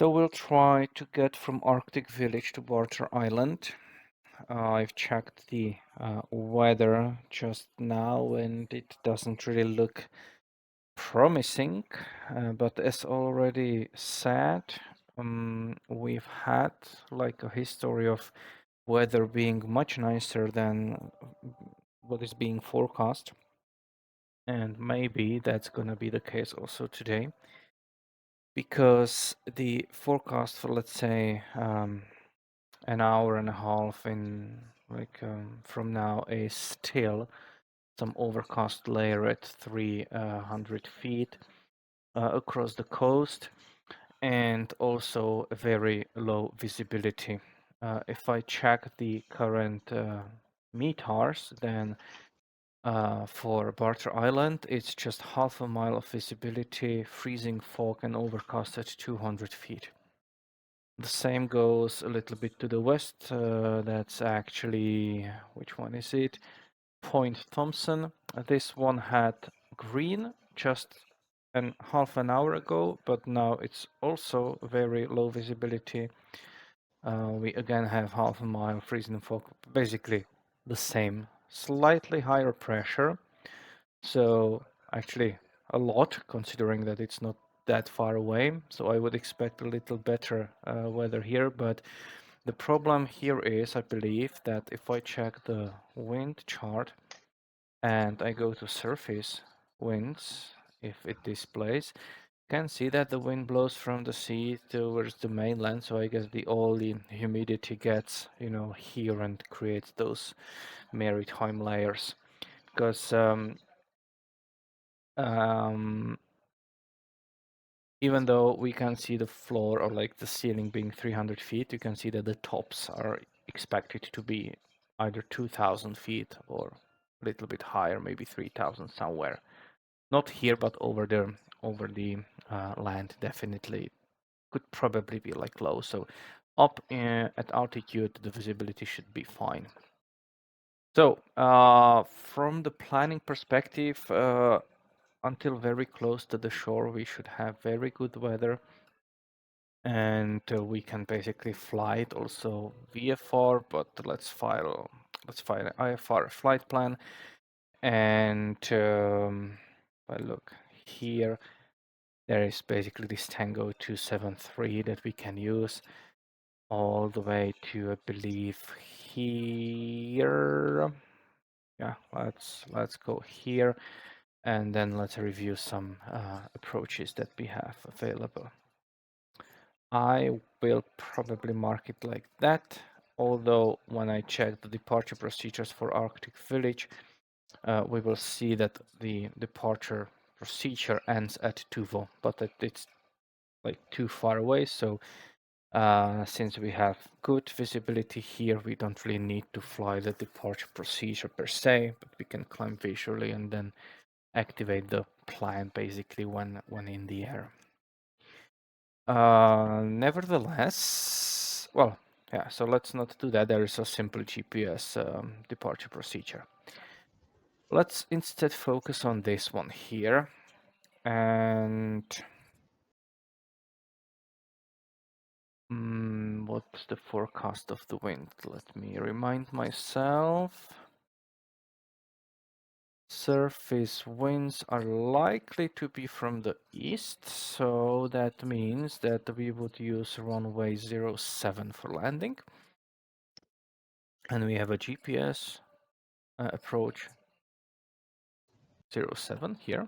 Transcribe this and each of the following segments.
So we'll try to get from Arctic Village to Barter Island. I've checked the weather just now and it doesn't really look promising, but as already said, we've had like a history of weather being much nicer than what is being forecast, and maybe that's gonna be the case also today, because the forecast for, let's say, an hour and a half in from now is still some overcast layer at 300 feet across the coast, and also a very low visibility. If I check the current METARs, then for Barter Island, it's just half a mile of visibility, freezing fog, and overcast at 200 feet. The same goes a little bit to the west. That's actually, which one is it? Point Thompson. This one had green just half an hour ago, but now it's also very low visibility. We again have half a mile freezing fog, basically the same, slightly higher pressure. So actually a lot, considering that it's not that far away. So I would expect a little better weather here, but the problem here is, I believe, that if I check the wind chart and I go to surface winds, if it displays, you can see that the wind blows from the sea towards the mainland. So I guess all the humidity gets, here and creates those maritime layers. Because even though we can see the floor or like the ceiling being 300 feet, you can see that the tops are expected to be either 2000 feet or a little bit higher, maybe 3000 somewhere. Not here, but over the land, definitely could probably be like low. So up at altitude, the visibility should be fine. So from the planning perspective, until very close to the shore, we should have very good weather, and we can basically fly it also VFR. But let's file an IFR flight plan, and if I look here, there is basically this Tango 273 that we can use all the way to, I believe, here. Yeah, let's go here, and then let's review some approaches that we have available. I will probably mark it like that, although when I check the departure procedures for Arctic Village, we will see that the departure procedure ends at Tuvo, but it's like too far away. So since we have good visibility here, we don't really need to fly the departure procedure per se, but we can climb visually and then activate the plan basically when in the air. Nevertheless, well, yeah, so let's not do that. There is a simple GPS departure procedure. Let's instead focus on this one here. And what's the forecast of the wind? Let me remind myself. Surface winds are likely to be from the east, so that means that we would use runway 07 for landing. And we have a GPS approach 07 here.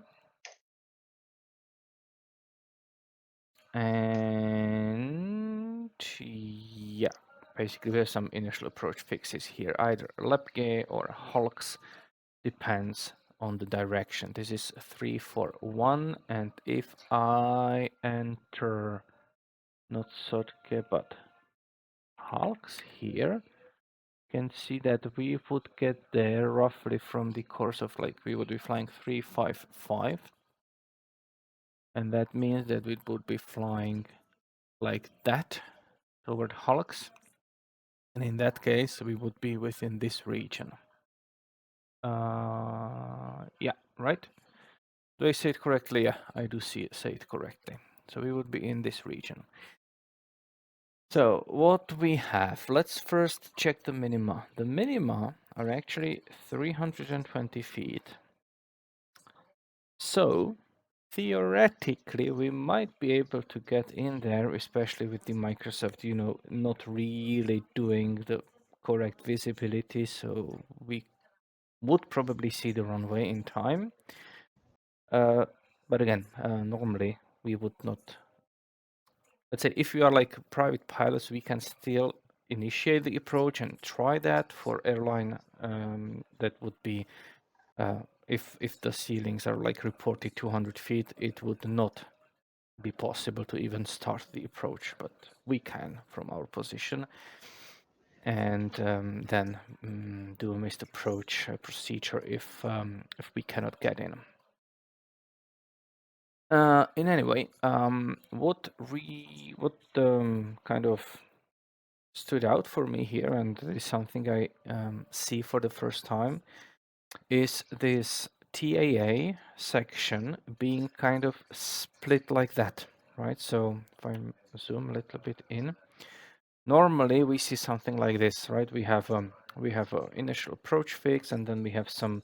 And yeah, basically we have some initial approach fixes here, either Lepge or Hulks, depends on the direction. This is 341, and if I enter not Sotke but Hulks here, you can see that we would get there roughly from the course of, like, we would be flying 355, and that means that we would be flying like that toward Hulks, and in that case we would be within this region. Yeah, right? Do I say it correctly? Yeah, I do say it correctly. So we would be in this region. So what we have, let's first check the minima. The minima are actually 320 feet. So theoretically, we might be able to get in there, especially with the Microsoft, not really doing the correct visibility. So we would probably see the runway in time. But again, normally we would not. Let's say if you are like private pilots, we can still initiate the approach and try that. For airline. That would be if the ceilings are like reported 200 feet, it would not be possible to even start the approach, but we can from our position, and then do a missed approach procedure if we cannot get in. In any way, what kind of stood out for me here, and is something I see for the first time, is this TAA section being kind of split like that, right? So if I zoom a little bit in, normally we see something like this, right? We have an initial approach fix, and then we have some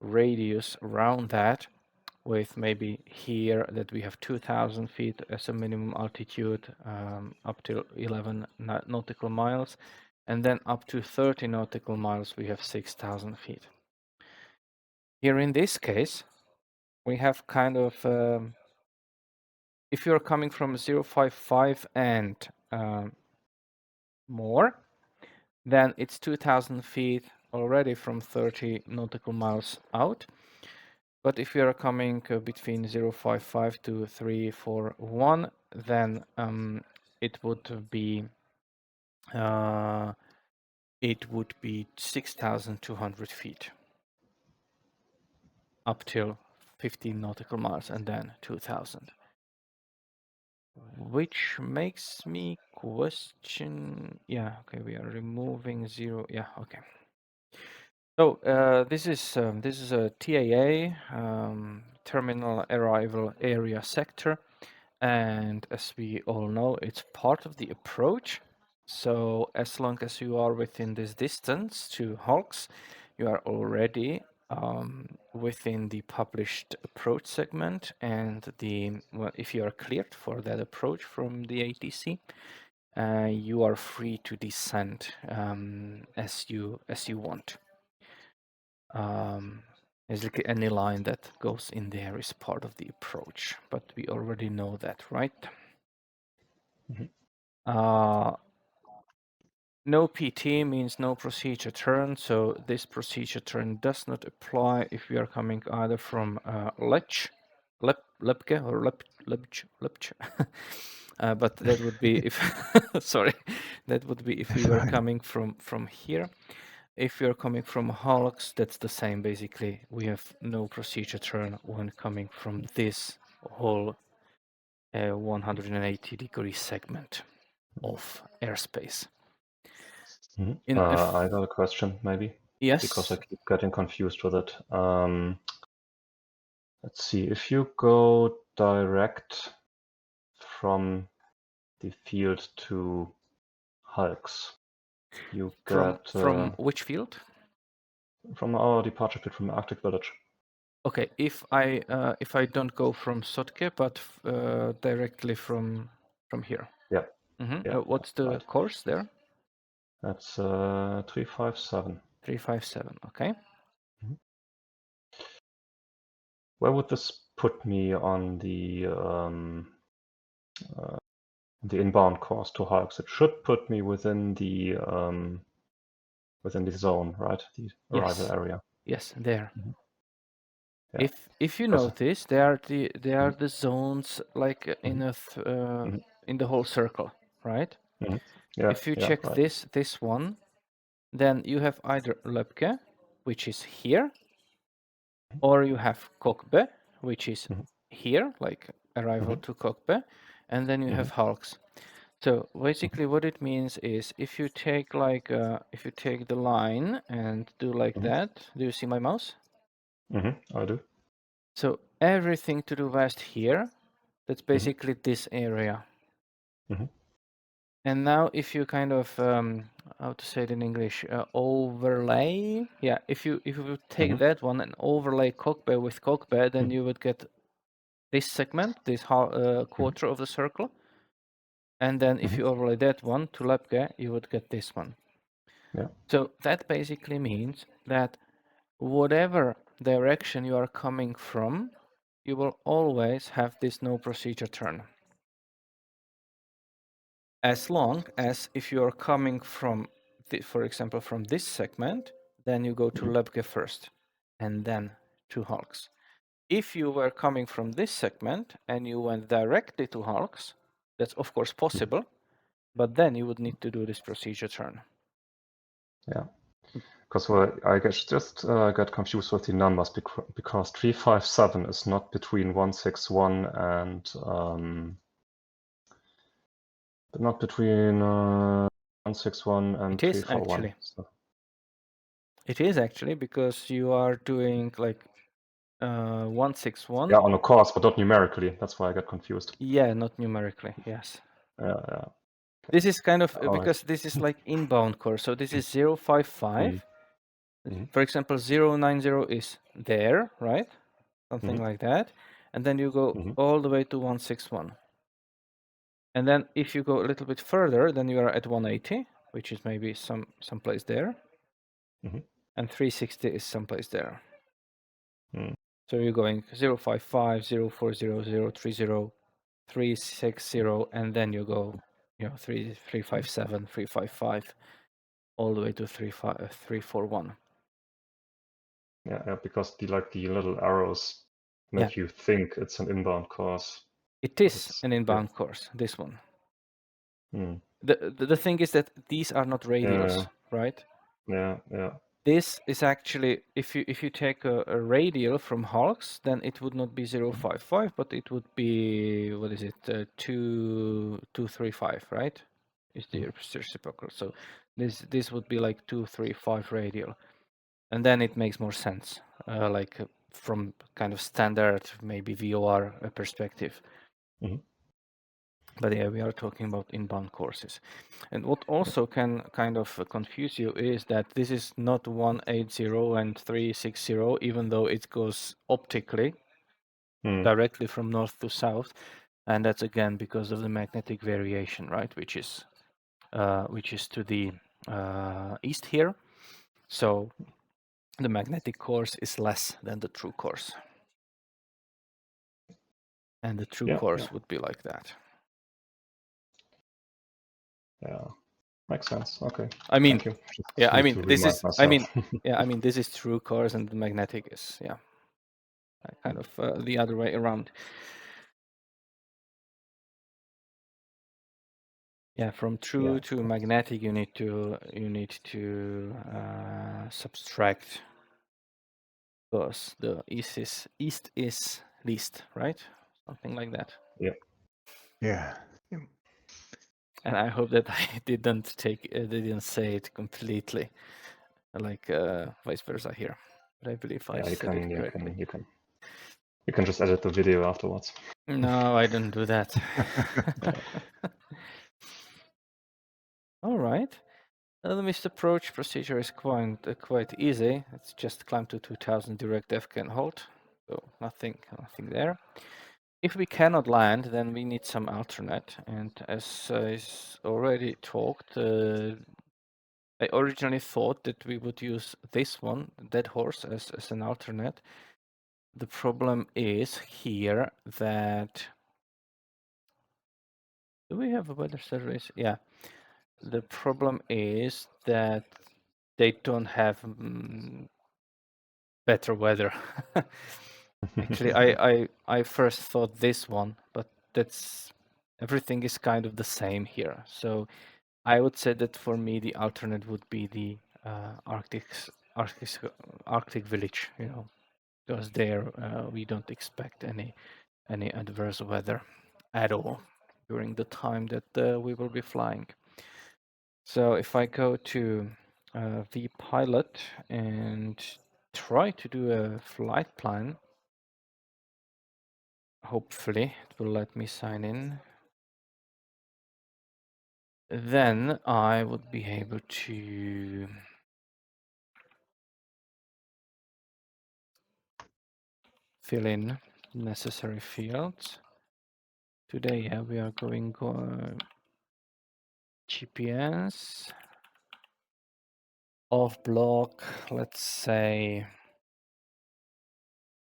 radius around that, with maybe here that we have 2,000 feet as a minimum altitude, up to 11 nautical miles, and then up to 30 nautical miles we have 6,000 feet. Here in this case, we have kind of, if you're coming from 055 and more, then it's 2,000 feet already from 30 nautical miles out. But if you are coming between 055 to 341, then it would be 6,200 feet up till 15 nautical miles, and then 2,000. Which makes me question. Yeah, okay, we are removing 0. Yeah, okay. So this is a TAA, terminal arrival area sector, and as we all know, it's part of the approach. So as long as you are within this distance to hulks, you are already within the published approach segment, and if you are cleared for that approach from the ATC, you are free to descend as you want. Basically, any line that goes in there is part of the approach, but we already know that, right? Mm-hmm. No PT means no procedure turn, so this procedure turn does not apply if we are coming either from Lepke or Lepche. But that would be if sorry, that would be if we were coming from here. If you're coming from hulks, that's the same. Basically, we have no procedure turn when coming from this whole 180-degree segment of airspace. Mm-hmm. I got a question, maybe. Yes. Because I keep getting confused with it. Let's see. If you go direct from the field to hulks, you get from which field? From our departure field from Arctic Village. Okay, if I don't go from Sotke, but directly from here. Yeah. Mm-hmm. Yeah. What's the course there? That's 357. 357. Okay. Mm-hmm. Where would this put me on the inbound course to hulks? It should put me within the zone, right? The arrival area. Yes, there. Mm-hmm. Yeah. If you notice, they are the zones like in Mm-hmm. in the whole circle, right? Mm-hmm. Yeah. If you yeah, check right. this one, then you have either Lepke, which is here, or you have Cockpit, which is here, like arrival to Cockpit, and then you have hulks. So basically, what it means is if you take like if you take the line and do like that. Do you see my mouse? I do. So everything to the west here, that's basically this area. And now if you kind of, how to say it in English, overlay, yeah, if you would take that one and overlay Cockpit with Cockpit, then you would get this segment, this quarter of the circle. And then if you overlay that one to Lepke, you would get this one. Yeah. So that basically means that whatever direction you are coming from, you will always have this no procedure turn. As long as if you are coming from, for example, from this segment, then you go to Lepke first and then to Hulks. If you were coming from this segment and you went directly to Hulks, that's of course possible, but then you would need to do this procedure turn. Yeah. Because I guess just got confused with the numbers because 357 is not between 161 and not between 161 and 341. Actually. So. It is actually, because you are doing like 161. Yeah, on a course, but not numerically. That's why I got confused. Yeah, not numerically. Yes. Yeah, yeah. Okay. This is kind of Right. because this is like inbound course. So this is 055. For example, 090 is there, right? Something like that. And then you go all the way to 161. And then if you go a little bit further, then you are at 180, which is maybe someplace there. And 360 is someplace there. So you're going 055, 040, 030, 360, and then you go, 357, 355, all the way to 341. Yeah, because the little arrows make you think it's an inbound course. It is an inbound course, this one. The thing is that these are not radials, right? Yeah. This is actually, if you take a radial from Hulks, then it would not be 055, but it would be, what is it, 235, right? Is the reciprocal. So this would be like 235 radial, and then it makes more sense, like from kind of standard maybe VOR perspective. But yeah, we are talking about inbound courses. And what also can kind of confuse you is that this is not 180 and 360, even though it goes optically directly from north to south. And that's again because of the magnetic variation, right? Which is to the east here. So the magnetic course is less than the true course. And the true course would be like that. Yeah, makes sense. Okay. I mean, thank you. Yeah, I mean, this is, myself. I mean, yeah, I mean, this is true course and the magnetic is, yeah, kind of the other way around. Yeah, from true to magnetic, you need to subtract, because the east is least, right? Something like that. Yeah. And I hope that I didn't say it completely, like vice versa here. But I believe I said it correctly. You can just edit the video afterwards. No, I don't do that. All right. The missed approach procedure is quite easy. It's just climb to 2000 direct FK and hold. So nothing there. If we cannot land, then we need some alternate. And as I already talked, I originally thought that we would use this one, Dead Horse, as an alternate. The problem is here that... Do we have a weather service? Yeah. The problem is that they don't have better weather. Actually, I first thought this one, but everything is kind of the same here. So I would say that for me the alternate would be the Arctic village, because there we don't expect any adverse weather at all during the time that we will be flying. So if I go to vPilot and try to do a flight plan, hopefully it will let me sign in. then I would be able to fill in necessary fields. Today, yeah, we are going GPS off block, let's say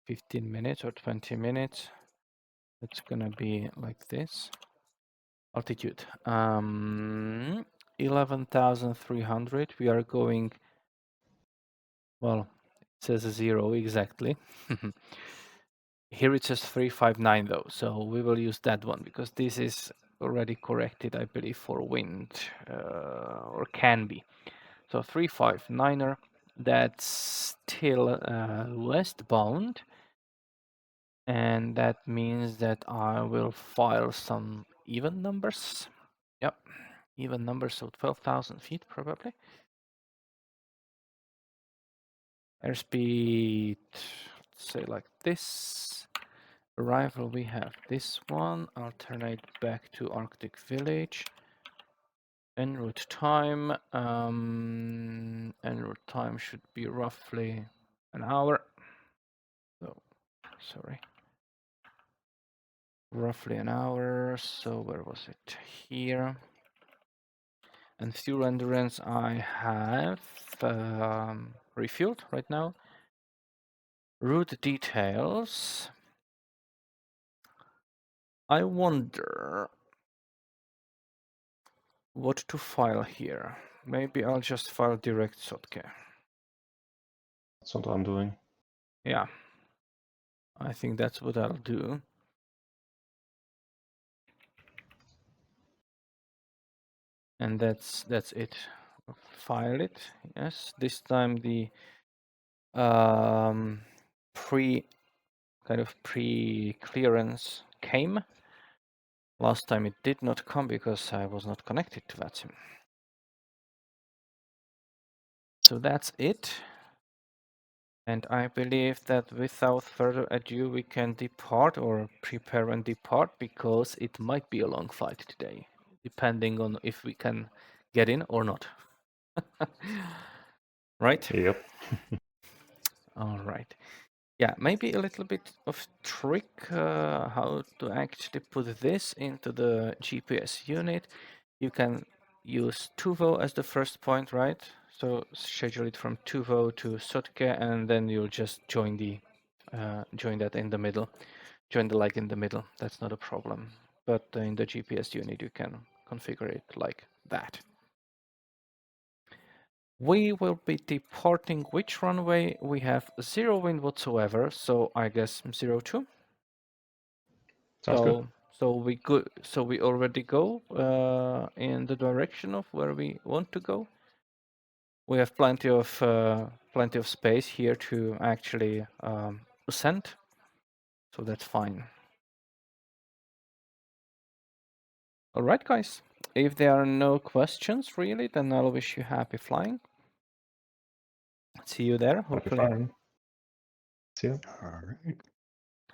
15 minutes or 20 minutes. It's gonna be like this. Altitude 11,300. We are going, well, it says 0 exactly. Here it says 359 though, so we will use that one because this is already corrected, I believe, for wind, or can be. So 359er, that's still westbound, and that means that I will file some even numbers. Yep, even numbers, so 12,000 feet probably. Airspeed, let's say like this. Arrival, we have this one. Alternate back to Arctic Village. En route time. En route time should be roughly an hour. So, sorry. Roughly an hour. So where was it? Here. And fuel endurance I have refueled right now. Route details. I wonder what to file here. Maybe I'll just file direct Sotke. That's what I'm doing. Yeah, I think that's what I'll do. And that's it. File it. Yes, this time the pre-clearance came. Last time it did not come because I was not connected to VATSIM. So that's it. And I believe that without further ado, we can depart or prepare and depart because it might be a long flight today, depending on if we can get in or not. Right? Yep. All right. Yeah, maybe a little bit of trick how to actually put this into the GPS unit. You can use Tuvo as the first point, right? So schedule it from Tuvo to Sotke, and then you'll just join that in the middle, join the leg in the middle. That's not a problem. But in the GPS unit, you can configure it like that. We will be departing which runway? We have 0 wind whatsoever, so I guess 02. Sounds good. So we already go in the direction of where we want to go. We have plenty of space here to actually ascend, so that's fine. All right, guys. If there are no questions really, then I'll wish you happy flying. See you there, Happy hopefully. flying. See you. All right.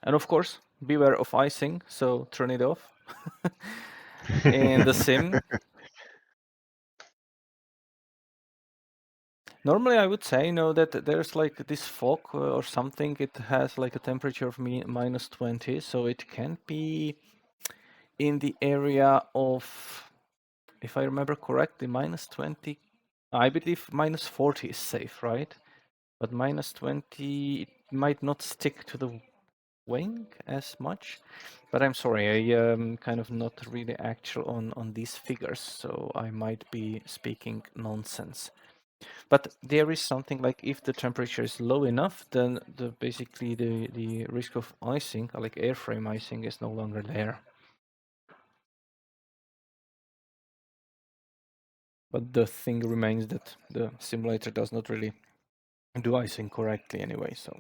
And of course, beware of icing, so turn it off in the sim. Normally, I would say, that there's like this fog or something. It has like a temperature of minus 20, so it can be in the area of, if I remember correctly, minus 20. I believe minus 40 is safe, right? But minus 20, it might not stick to the wing as much. But I'm sorry, I am kind of not really actual on these figures, so I might be speaking nonsense. But there is something like if the temperature is low enough, then basically the risk of icing, like airframe icing, is no longer there. But the thing remains that the simulator does not really do icing correctly anyway, so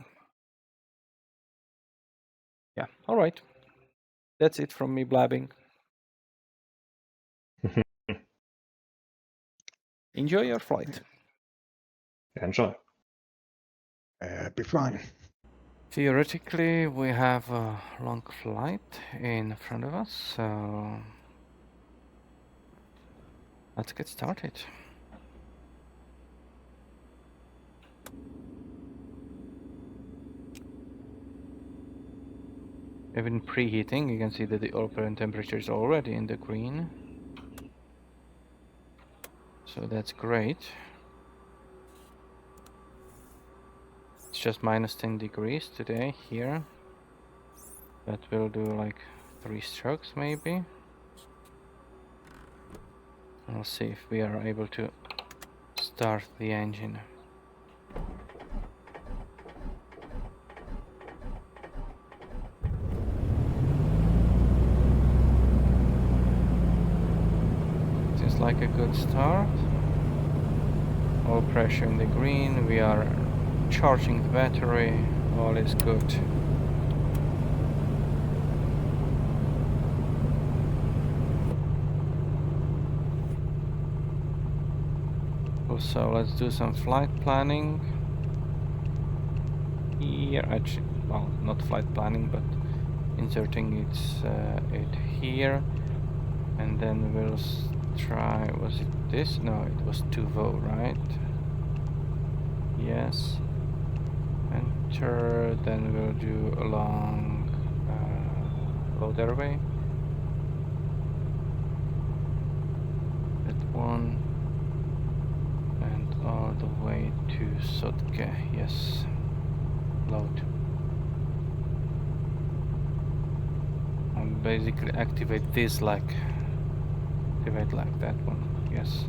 yeah, all right. That's it from me blabbing. Enjoy your flight. Enjoy. Happy flying. Theoretically, we have a long flight in front of us, so Let's get started. Even preheating, you can see that the operant temperature is already in the green. So that's great. It's just minus 10 degrees today here. But we'll do like 3 strokes maybe. I'll see if we are able to start the engine. Seems like a good start. All pressure in the green. We are charging the battery. All is good. So let's do some flight planning here. Actually, well, not flight planning, but inserting it here, and then we'll try. Was it this? No, it was 2VO, right? Yes. Enter. Then we'll do along load airway. That one. All the way to Sotke, yes. Load. I'll basically activate this like that one, yes.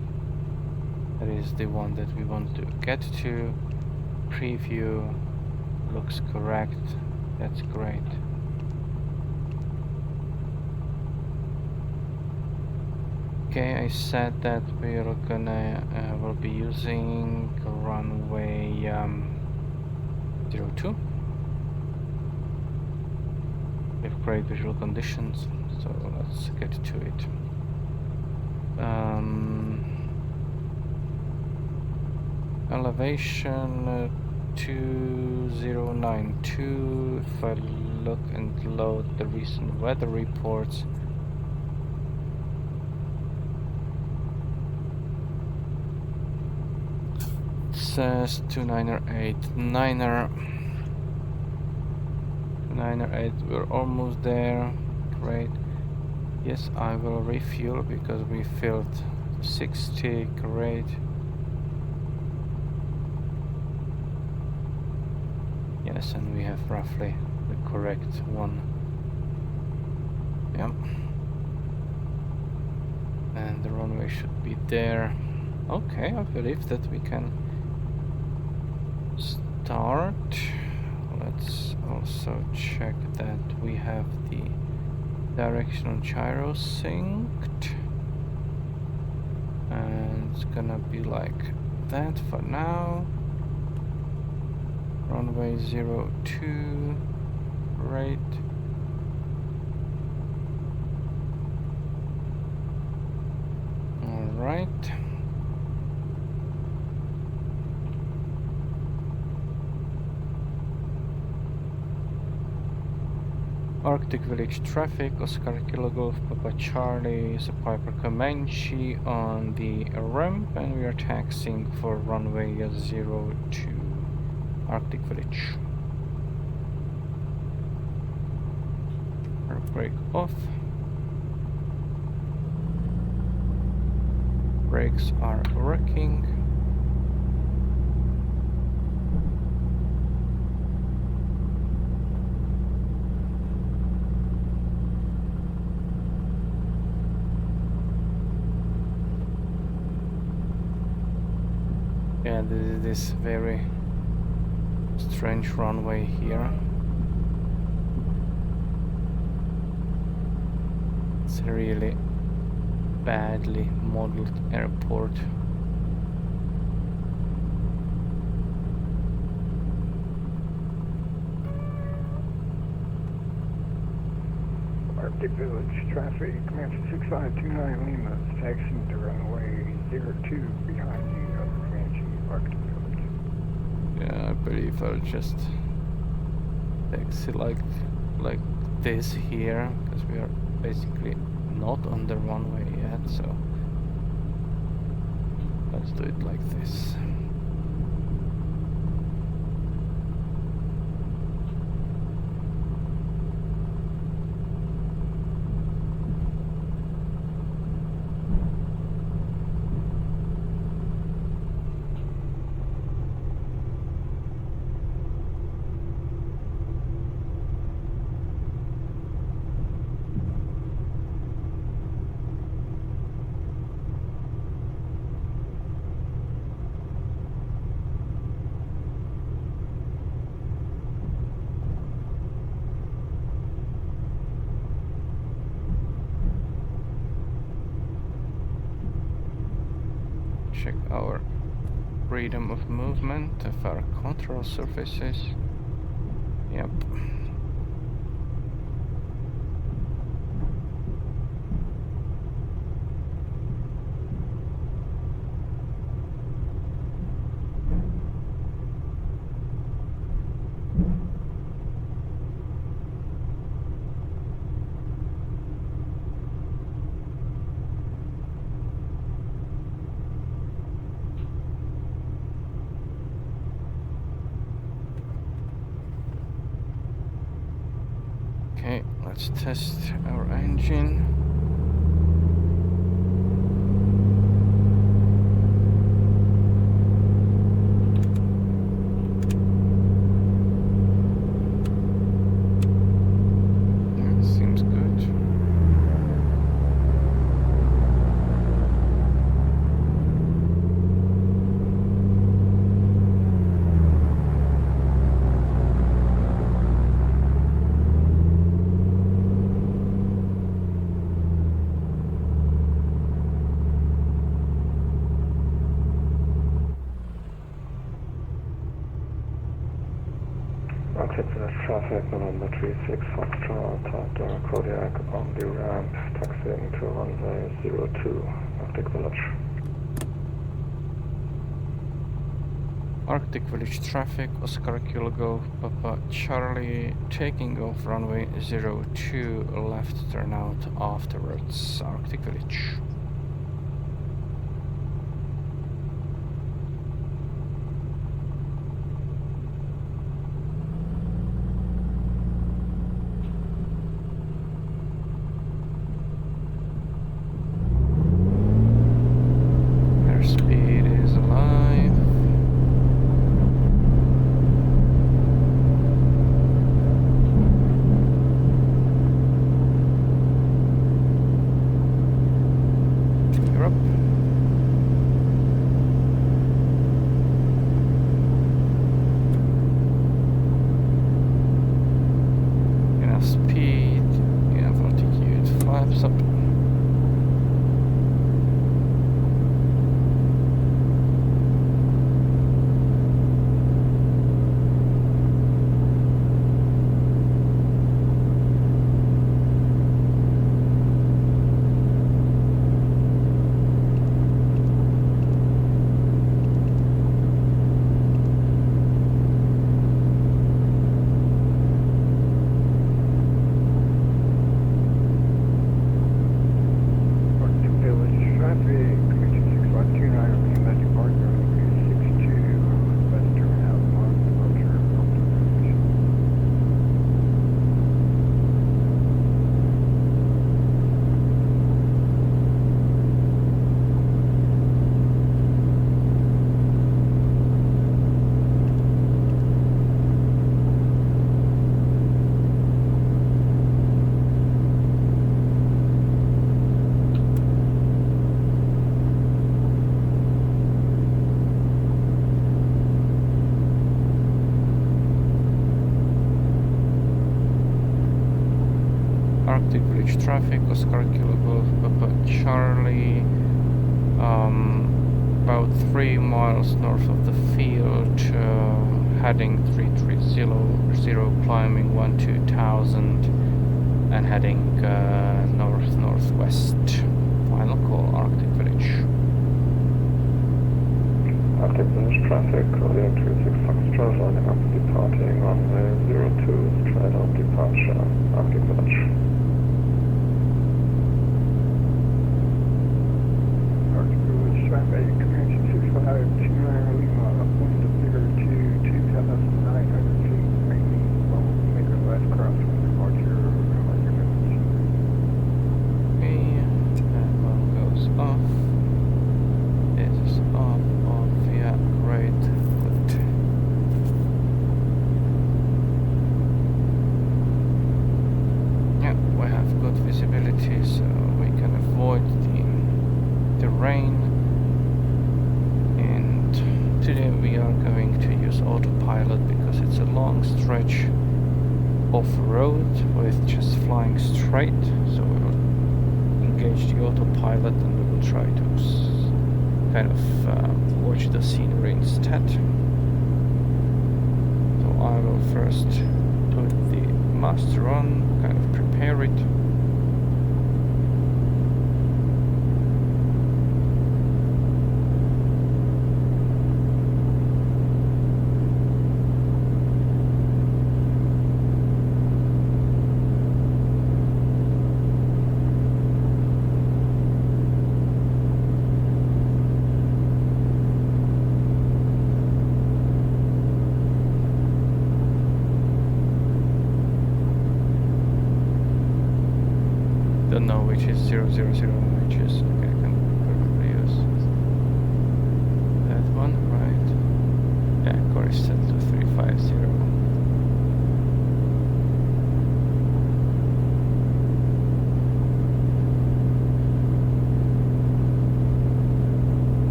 That is the one that we want to get to. Preview looks correct. That's great. Okay, I said that we're gonna will be using runway 02 with great visual conditions. So let's get to it. Elevation 2092. If I look and load the recent weather reports. Says 2908, 908, we're almost there. Great. Yes, I will refuel because we filled 60. Great. Yes, and we have roughly the correct one. Yep. And the runway should be there. Okay, I believe that we can start. Let's also check that we have the directional gyro synced, and it's gonna be like that for now. Runway 02, right. All right. Arctic Village traffic, Oscar Kilo Golf Papa Charlie, is a Piper Comanche on the ramp, and we are taxiing for runway 02, Arctic Village. Our brake off. Brakes are working. Yeah, this is this very strange runway here. It's a really badly modeled airport. Arctic Village traffic, Comanche 6529 Lima is taxiing to runway 02 behind the other Comanche Arctic Village. Yeah, I believe I'll just taxi like this here, because we are basically not on the runway yet, so Let's do it like this. Check our freedom of movement of our control surfaces. Yep. Okay, let's test our engine. Yeah, seems good. Cockpit traffic, November 36 Foxtrot, Kodiak on the ramp, taxiing to runway 02, Arctic Village. Arctic Village traffic, Oscar Kilo Golf Papa Charlie, taking off runway 02, left turnout afterwards, Arctic Village. Airspeed is alive. You're up. Enough speed, enough altitude, flaps up. Arctic Village traffic, Comanche 6129, recommend departure runway 62, west turnout 1, departure Arctic Village. Arctic Village traffic, Oscar Kilo Golf Papa Charlie, about 3 miles north of the field, heading 3300, climbing 12000 and heading north-northwest. Final call, Arctic Village. Arctic Village traffic, Kodiak 36 Foxtrot, lining up departing runway 02, straight on departure, Arctic Village. Arctic Village traffic, Comanche off. This is off, yeah, great, good. Yeah, we have good visibility, so we can avoid the rain. And today we are going to use autopilot because it's a long stretch off-road with just flying straight, so we will engage the autopilot and we will try to kind of watch the scenery instead. So I will first put the master on, kind of prepare it. Don't know which is 000, which is, okay, I can probably use that one, right? Yeah, core is set to 350.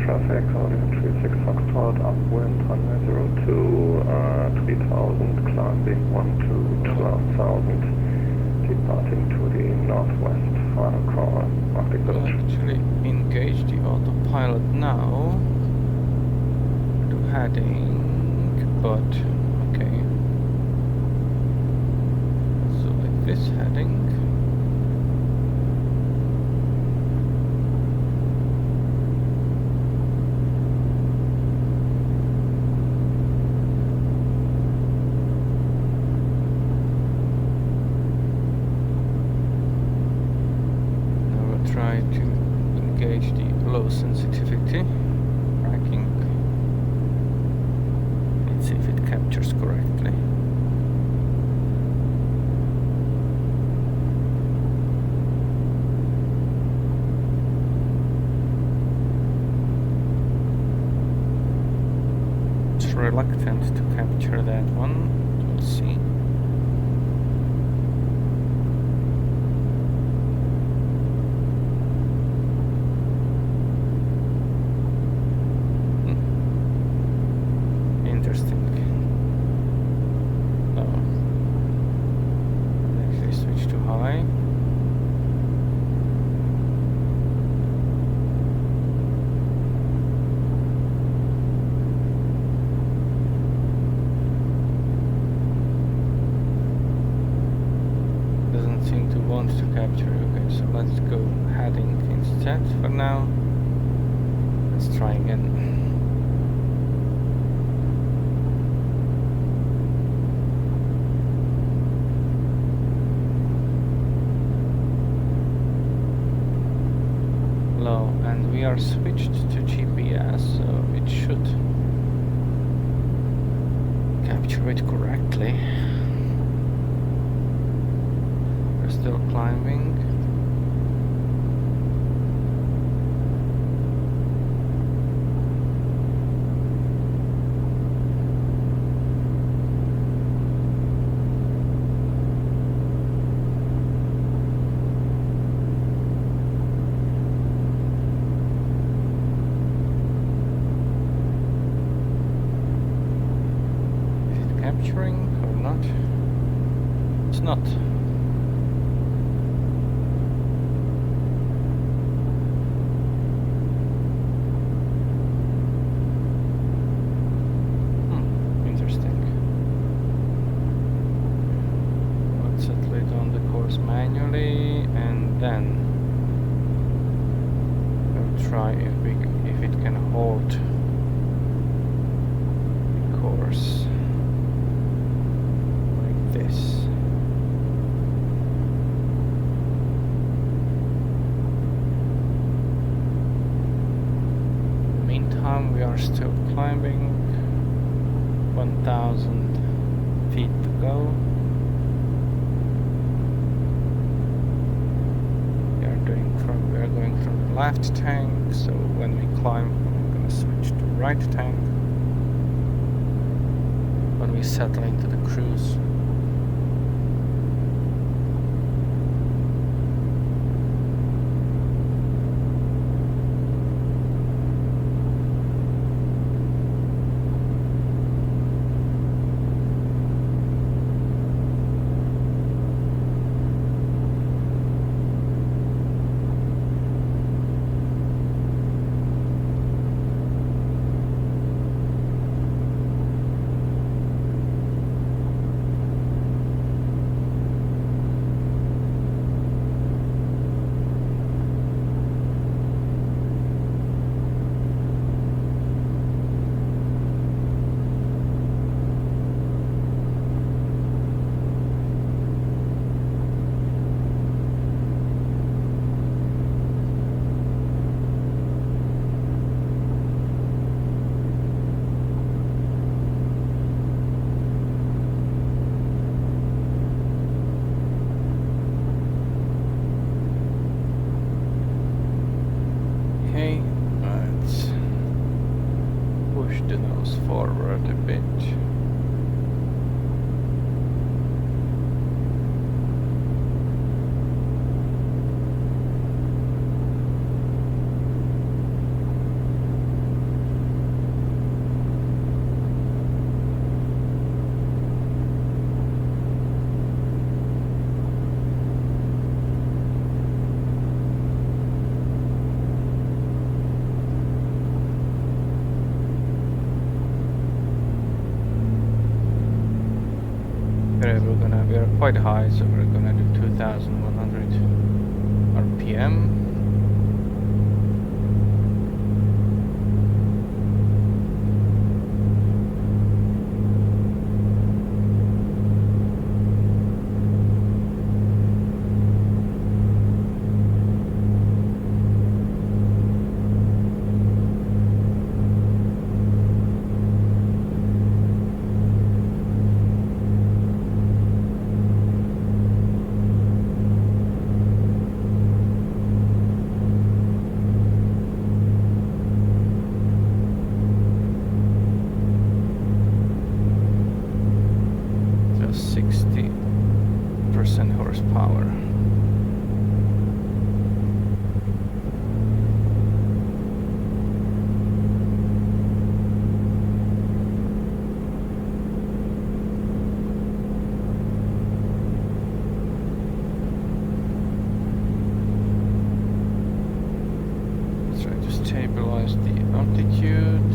Traffic, Audio 36 Foxtrot, upwind 102, 3000, climbing 1 to 12,000, departing to the northwest, final call, Arctic We'll Village. actually engage the autopilot now to heading, but okay. So like this heading. Try to engage the low sensitivity tracking. Let's see if it captures correctly. It's reluctant to capture that one. We'll see. Interesting. No. Actually switch to high. Doesn't seem to want to capture. Okay, so let's go heading instead for now. Let's try again. And we are switched to GPS, so it should capture it correctly. We're still climbing. Capturing or not? It's not. Interesting. course manually, and then we'll try if it can hold the course like this. In the meantime, we are still climbing. 1,000 feet to go. We are going from the left tank, so when we climb, I'm gonna switch to right tank. When we settle into the cruise. Forward a bit. We are quite high, so we're gonna do 2,100 RPM. Horsepower. Let's try to stabilize the altitude.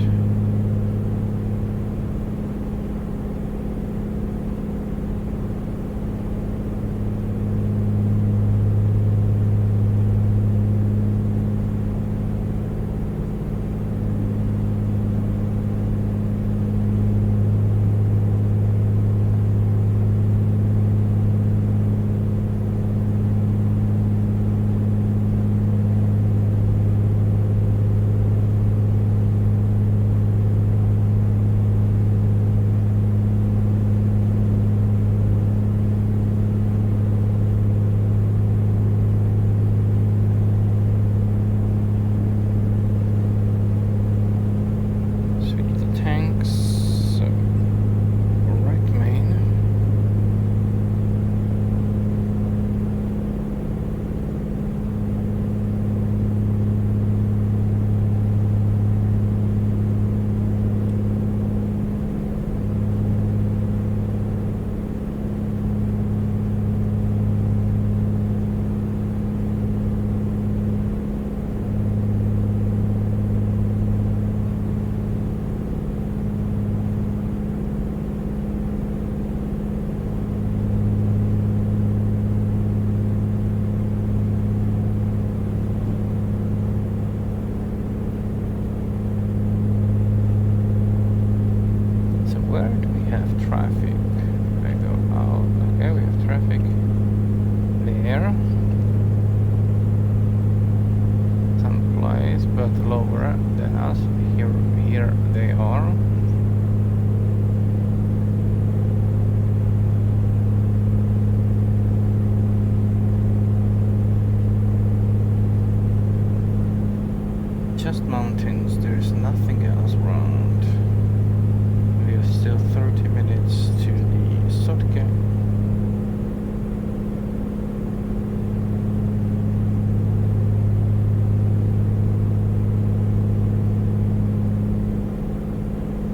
traffic. I go out. Okay, we have traffic there. Some place, but lower than us. Here they are. Just mountains, there's nothing else around. We have still 30 minutes to the Sotke.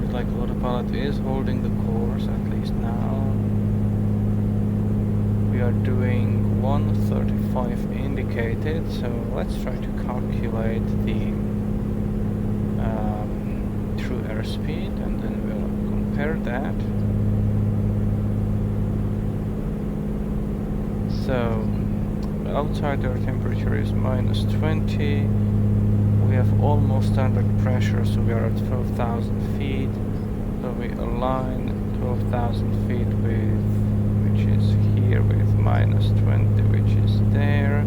Looks like autopilot is holding the course, at least now. We are doing 135 indicated, so let's try to calculate the true airspeed, and then we'll compare that. So outside our temperature is -20. We have almost standard pressure, so we are at 12,000 feet. So we align 12,000 feet with, which is here, with -20, which is there,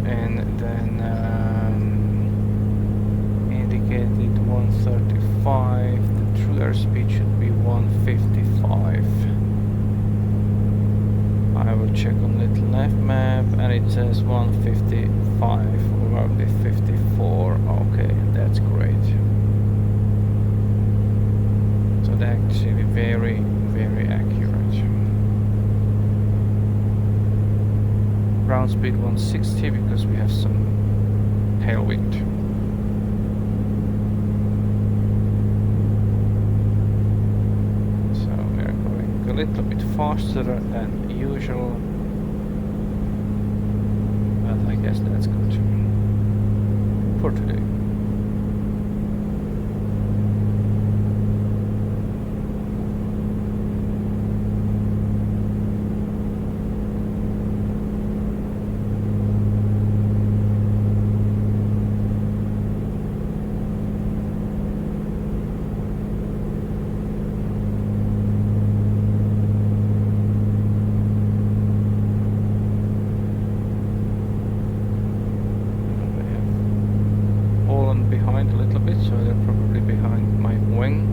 and then indicated 135. The true airspeed should be 155. I will check on little nav map, and it says 155, or roughly 54. Okay, that's great. So that's actually very, very accurate. Ground speed 160 because we have some tailwind. So we're going a little bit faster than usual, but I guess that's good for today. Behind a little bit, so they're probably behind my wing.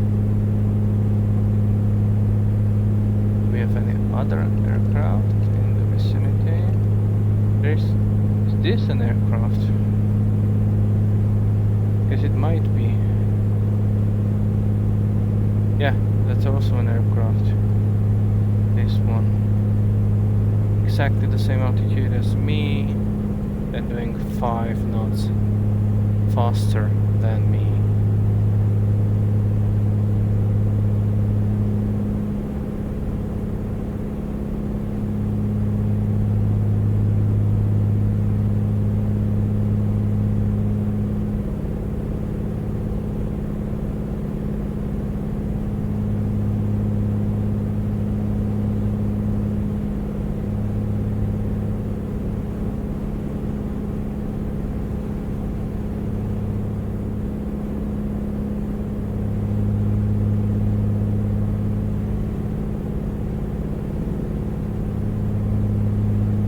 Do we have any other aircraft in the vicinity? Is this an aircraft? Guess it might be. Yeah, that's also an aircraft. This one. Exactly the same altitude as me, and doing 5 knots faster than me.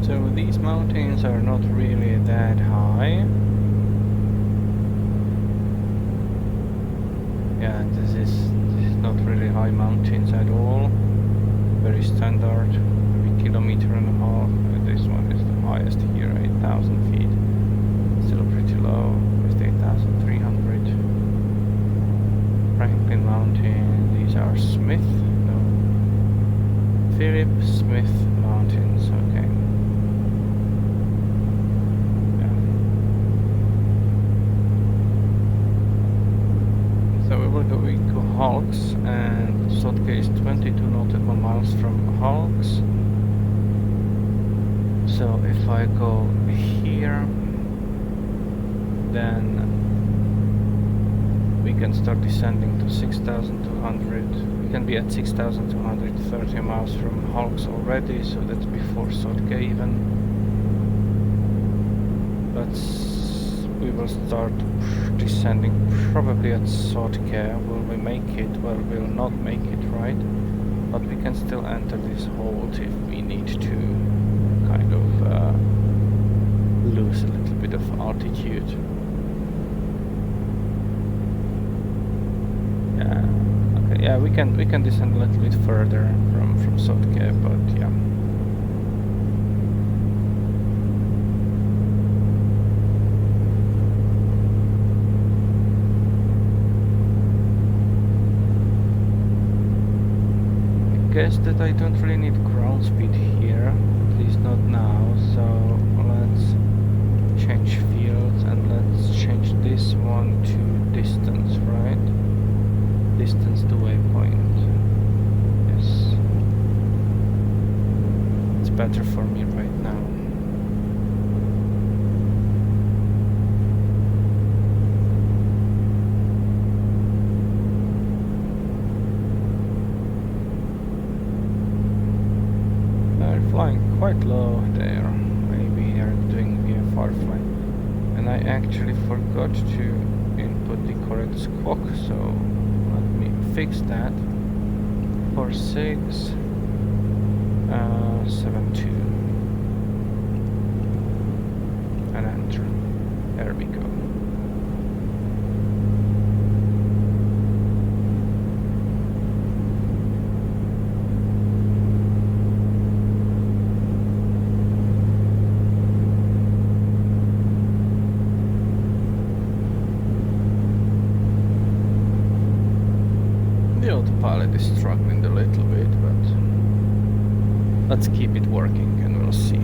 So these mountains are not really that high. Yeah, this is not really high mountains at all. Very standard, maybe 1.5 kilometers. This one is the highest here, 8,000 feet. Still pretty low, with 8,300. Franklin Mountain. These are Smith. No. Philip Smith Mountains. Okay. Going to Hulks, and Sotke is 22 nautical miles from Hulks. So if I go here, then we can start descending to 6,200. We can be at 6,230 miles from Hulks already, so that's before Sotke even. But we will start descending probably at Sotke. Will we make it? Well, we'll not make it, right? but we can still enter this hold if we need to kind of lose a little bit of altitude. Yeah. Okay. Yeah, we can descend a little bit further from South Cape, but yeah. I guess that I don't really need ground speed here, at least not now, so let's change fields and let's change this one to distance, right? Distance to waypoint. Yes. It's better for me right now. Flying quite low there. Maybe they're doing IFR flight. And I actually forgot to input the correct squawk, so let me fix that. 46 72 and enter. There we go. The autopilot is struggling a little bit, but let's keep it working and we'll see.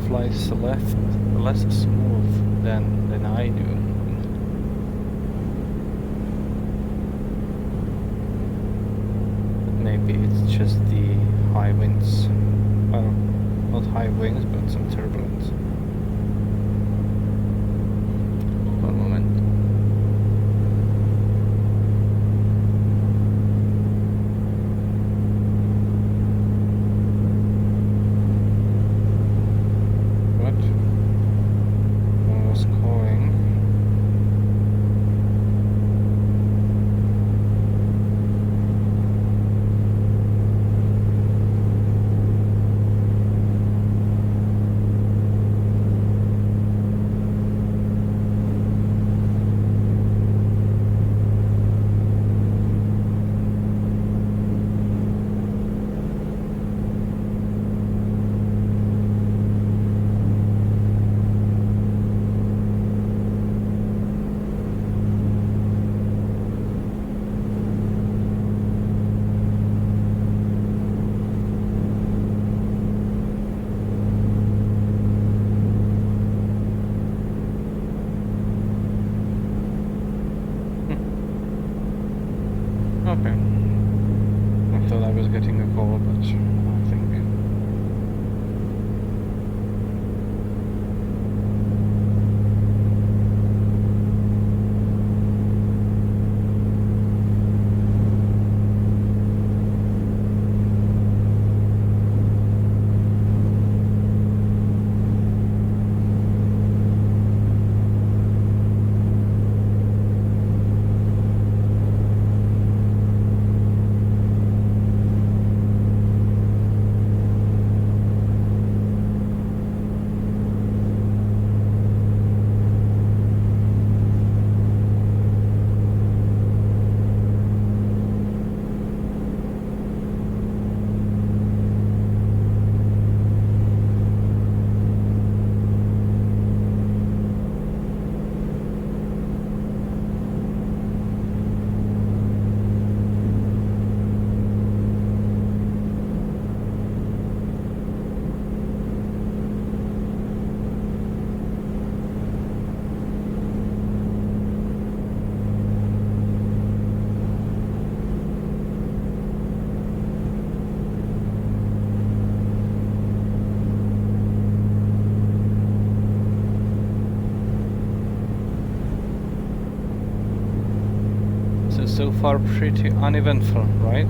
Flies less smooth than I do. But maybe it's just the high winds. Well, not high winds, but some turbulence. One moment. Okay. I thought I was getting a call, but I think... far pretty uneventful, right?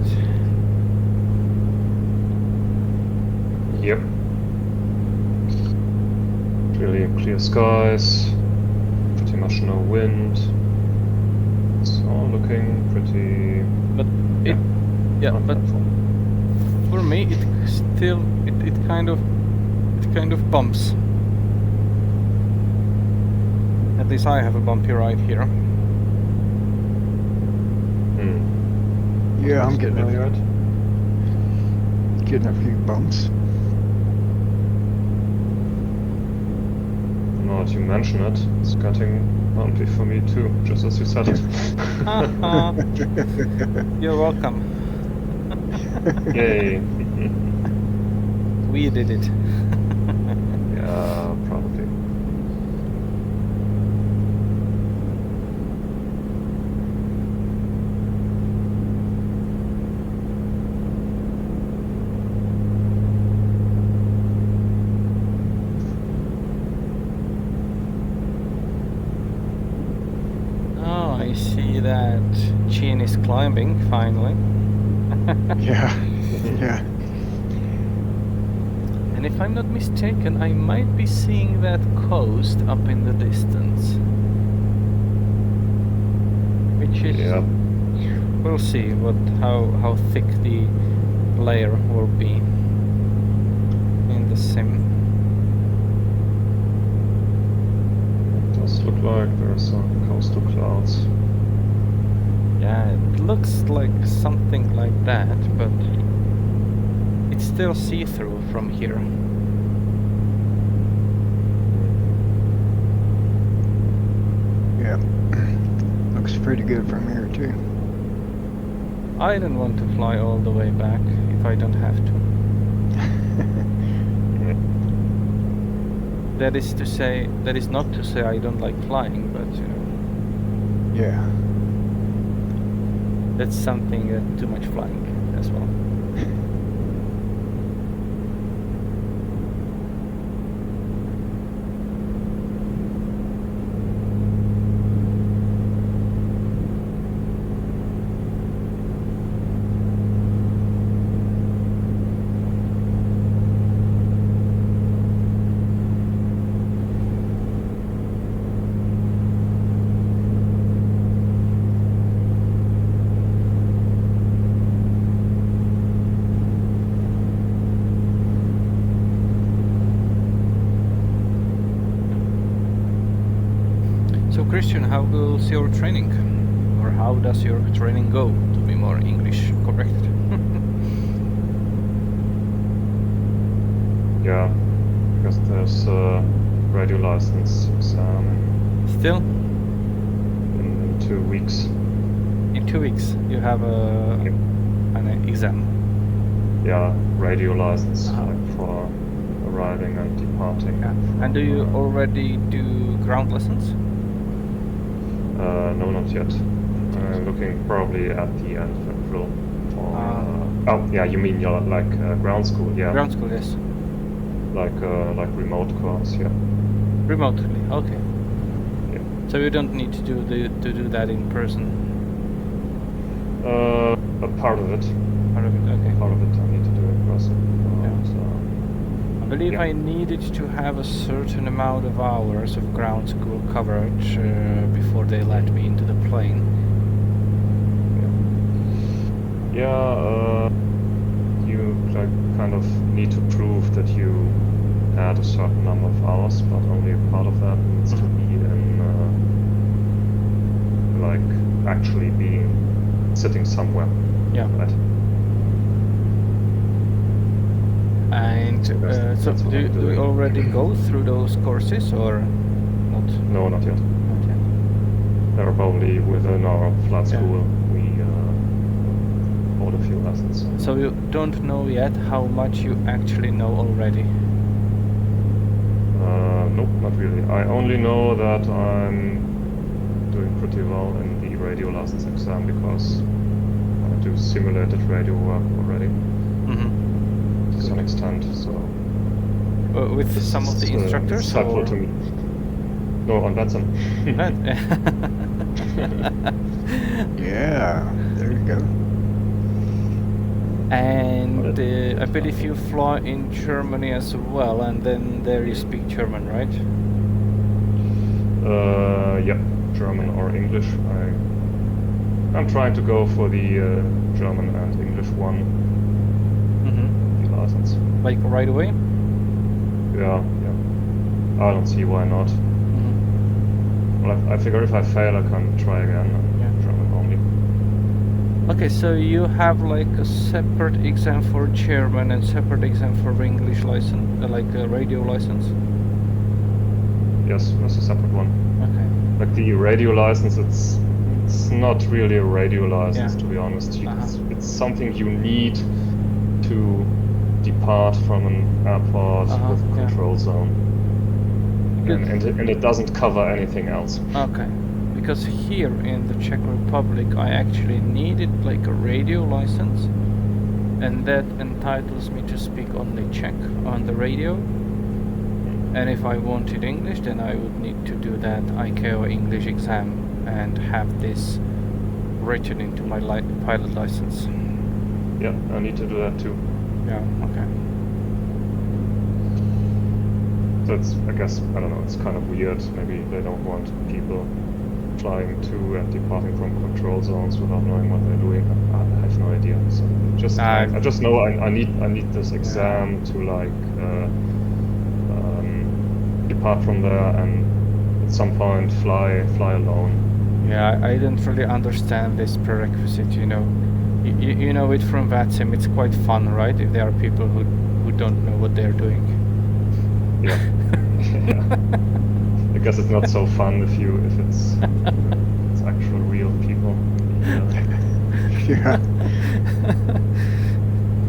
Yep. Really clear skies, pretty much no wind. It's all looking pretty. But it, yeah, but uneventful. for me it still it kind of bumps. At least I have a bumpy ride here. Yeah, I'm getting Familiar with? a few bumps. Now that you mention it, it's getting bumpy for me too, just as you said it. You're welcome. Yay. We did it. Yeah, probably. Oh, I see that Chin is climbing finally. Yeah, yeah. And if I'm not mistaken, I might be seeing that coast up in the distance. Which is... Yeah. We'll see how thick the layer will be in the sim. It does look like there are some coastal clouds. Yeah, it looks like something like that, but it's still see-through from here. Yeah. Looks pretty good from here too. I don't want to fly all the way back if I don't have to. That is to say, that is not to say I don't like flying, but you know, Yeah. that's something too much flying as well. So Christian, how goes your training? Or how does your training go, to be more English correct? Yeah, because there's a radio license exam Still? in 2 weeks. In 2 weeks you have Yep. an exam. Yeah, radio license Uh-huh. like for arriving and departing. Yeah. And do you from, already do ground lessons? No, not yet. I'm looking probably at the end of April for. Ah. Oh, yeah, you mean your like ground school? Yeah, Ground school, yes. like remote course. Yeah. Remotely, okay. Yeah. So you don't need to do that in person. A part of it. Part of it, okay. Part of it I need to do in person. Yeah. But, I believe yeah. I needed to have a certain amount of hours of ground school coverage before they let me into the plane. Yeah, you like kind of need to prove that you had a certain number of hours, but only a part of that needs to be in like actually being sitting somewhere. Yeah. Right. And That's- so that's what do I'm we doing. already go through those courses or not? No, not yet. Not yet. They're probably within our flight Yeah. school. We hold a few lessons. So you don't know yet how much you actually know already? Nope, not really. I only know that I'm doing pretty well in the radio license exam because I do simulated radio work already Mm-hmm. to some extent. So With this some of the is, instructors? it's helpful or? to me. No, on Watson. Right. Yeah, there you go. And I believe you fly in Germany as well, and then there you speak German, right? Yeah, German or English. I'm trying to go for the German and English one, Mm-hmm. the license. Like right away? Yeah. I don't see why not. Mm-hmm. Well, I figure if I fail, I can try again. Yeah. German only. Okay, so you have like a separate exam for German and separate exam for English license, like a radio license? Yes, that's a separate one. Okay. Like the radio license, it's not really a radio license, Yeah. to be honest. Uh-huh. It's something you need to depart from an airport Uh-huh, with a yeah. control zone. Good. And it doesn't cover anything else. Okay. Because here in the Czech Republic, I actually needed like a radio license, and that entitles me to speak only Czech on the radio. And if I wanted English, then I would need to do that ICAO English exam and have this written into my pilot license. Yeah, I need to do that too. Yeah, okay. So it's, I guess, I don't know, it's kind of weird. Maybe they don't want people flying to and departing from control zones without knowing what they're doing. I have no idea. So just I just know I need this exam to like depart from there and at some point fly alone. Yeah, I didn't really understand this prerequisite, you know. You know it from VATSIM, it's quite fun, right? If there are people who don't know what they're doing. Yeah. Yeah. I guess it's not so fun if it's actual real people. Yeah.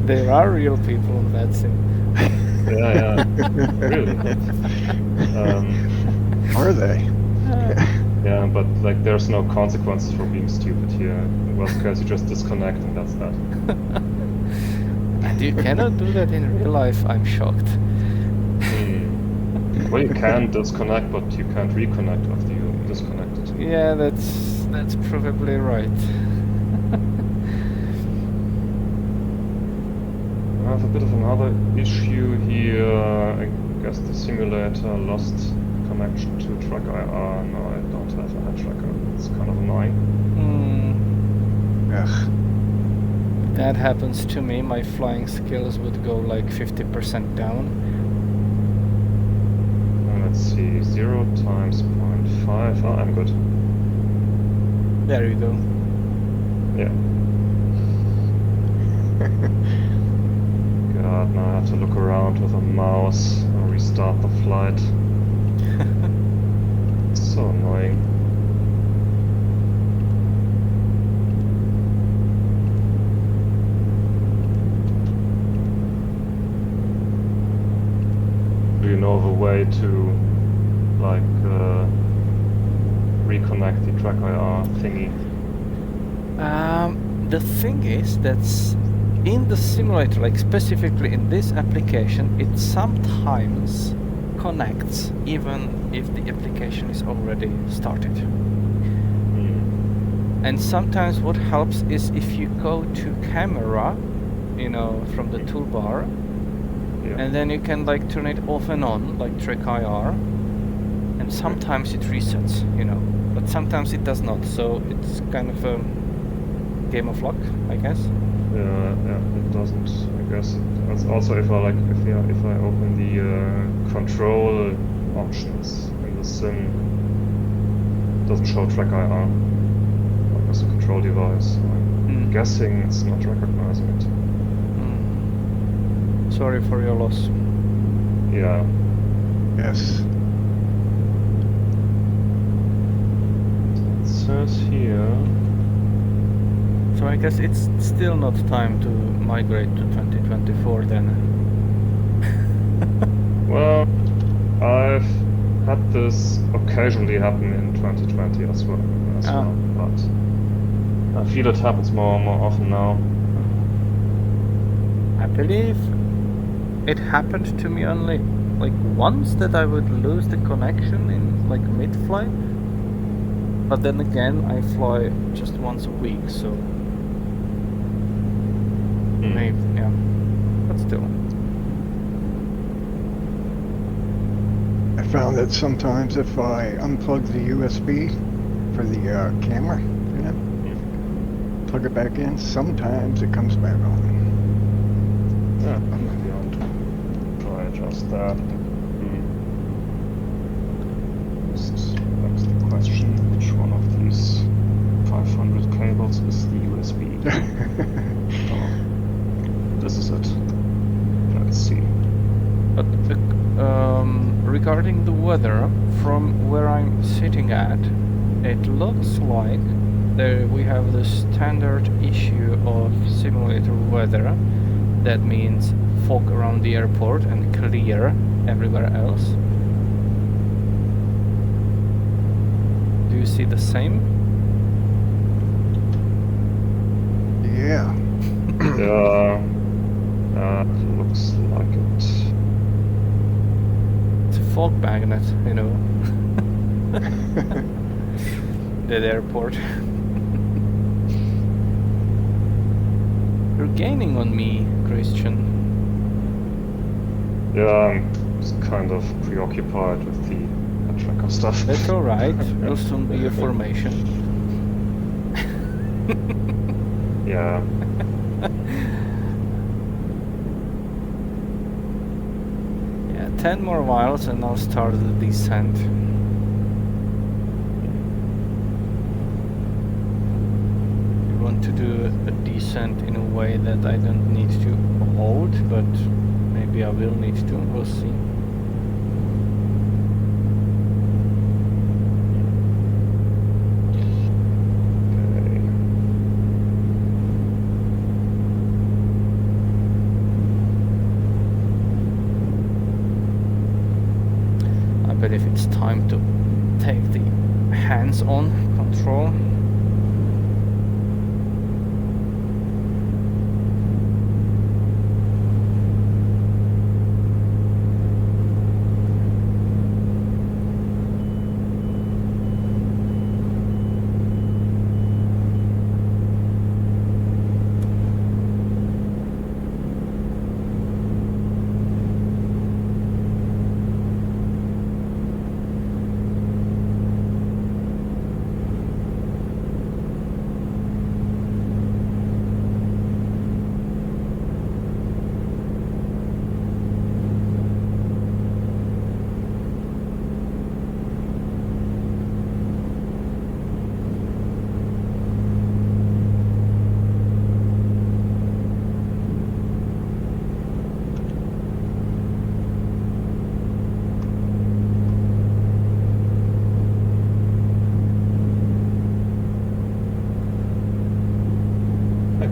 There are real people on VATSIM. Yeah, really. Are they? Yeah, but like there's no consequences for being stupid here. In worst case, you just disconnect and that's that. And you cannot do that in real life, I'm shocked. Well, you can disconnect, but you can't reconnect after you disconnected. Yeah, that's probably right. I have a bit of another issue here. I guess the simulator lost connection to track IR. No, I don't have a head tracker. It's kind of annoying. Ugh. That happens to me. My flying skills would go like 50% down. Let's see, 0 times 0.5. Oh, I'm good. There you go. Yeah. God, now I have to look around with a mouse and restart the flight. It's so annoying. Do you know of a way to, like, reconnect the track IR thingy? The thing is that's in the simulator, like specifically in this application, it sometimes connects even if the application is already started. And sometimes what helps is if you go to camera, you know, from the toolbar, and then you can like turn it off and on, like track IR, and sometimes it resets, you know, but sometimes it does not, so it's kind of a game of luck, I guess. Yeah, it doesn't. I guess it's also if I open the control options in the sim, it doesn't show track IR like as a control device. So I'm guessing it's not recognizing it. Sorry for your loss. Yeah. Yes. It says here. So I guess it's still not time to migrate to 2024 then. Well, I've had this occasionally happen in 2020 as well, but I feel it happens more and more often now. I believe it happened to me only like once that I would lose the connection in like mid-flight. But then again, I fly just once a week, so maybe, yeah. But still. I found that sometimes if I unplug the USB for the camera, you know, plug it back in, sometimes it comes back on. Yeah, maybe I'll try adjust that. That's the question, which one of these 500 cables is the USB? Oh, this is it. Let's see. But regarding the weather, from where I'm sitting at, it looks like we have the standard issue of simulator weather. That means fog around the airport and clear everywhere else. Do you see the same? Yeah. Yeah, looks like it. It's a fog magnet, you know. That airport. You're gaining on me, Christian. Yeah, I'm just kind of preoccupied with the tracker stuff. That's alright. Will soon be a formation. Yeah. Yeah, 10 more miles and I'll start the descent. I want to do a descent in a way that I don't need to hold, but maybe I will need to. We'll see. But if it's time to take the hands-on control.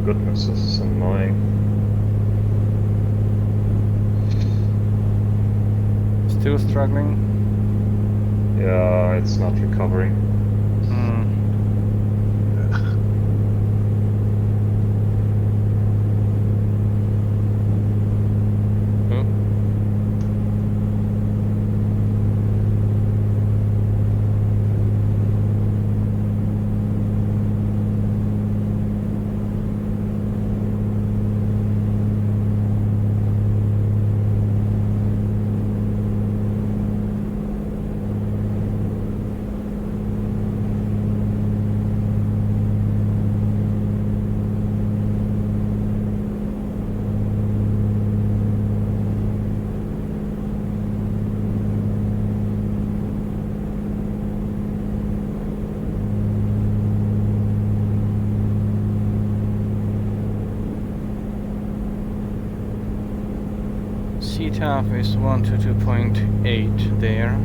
Goodness, this is annoying. Still struggling? Yeah, it's not recovering. CTAF is 1 to 2.8 there.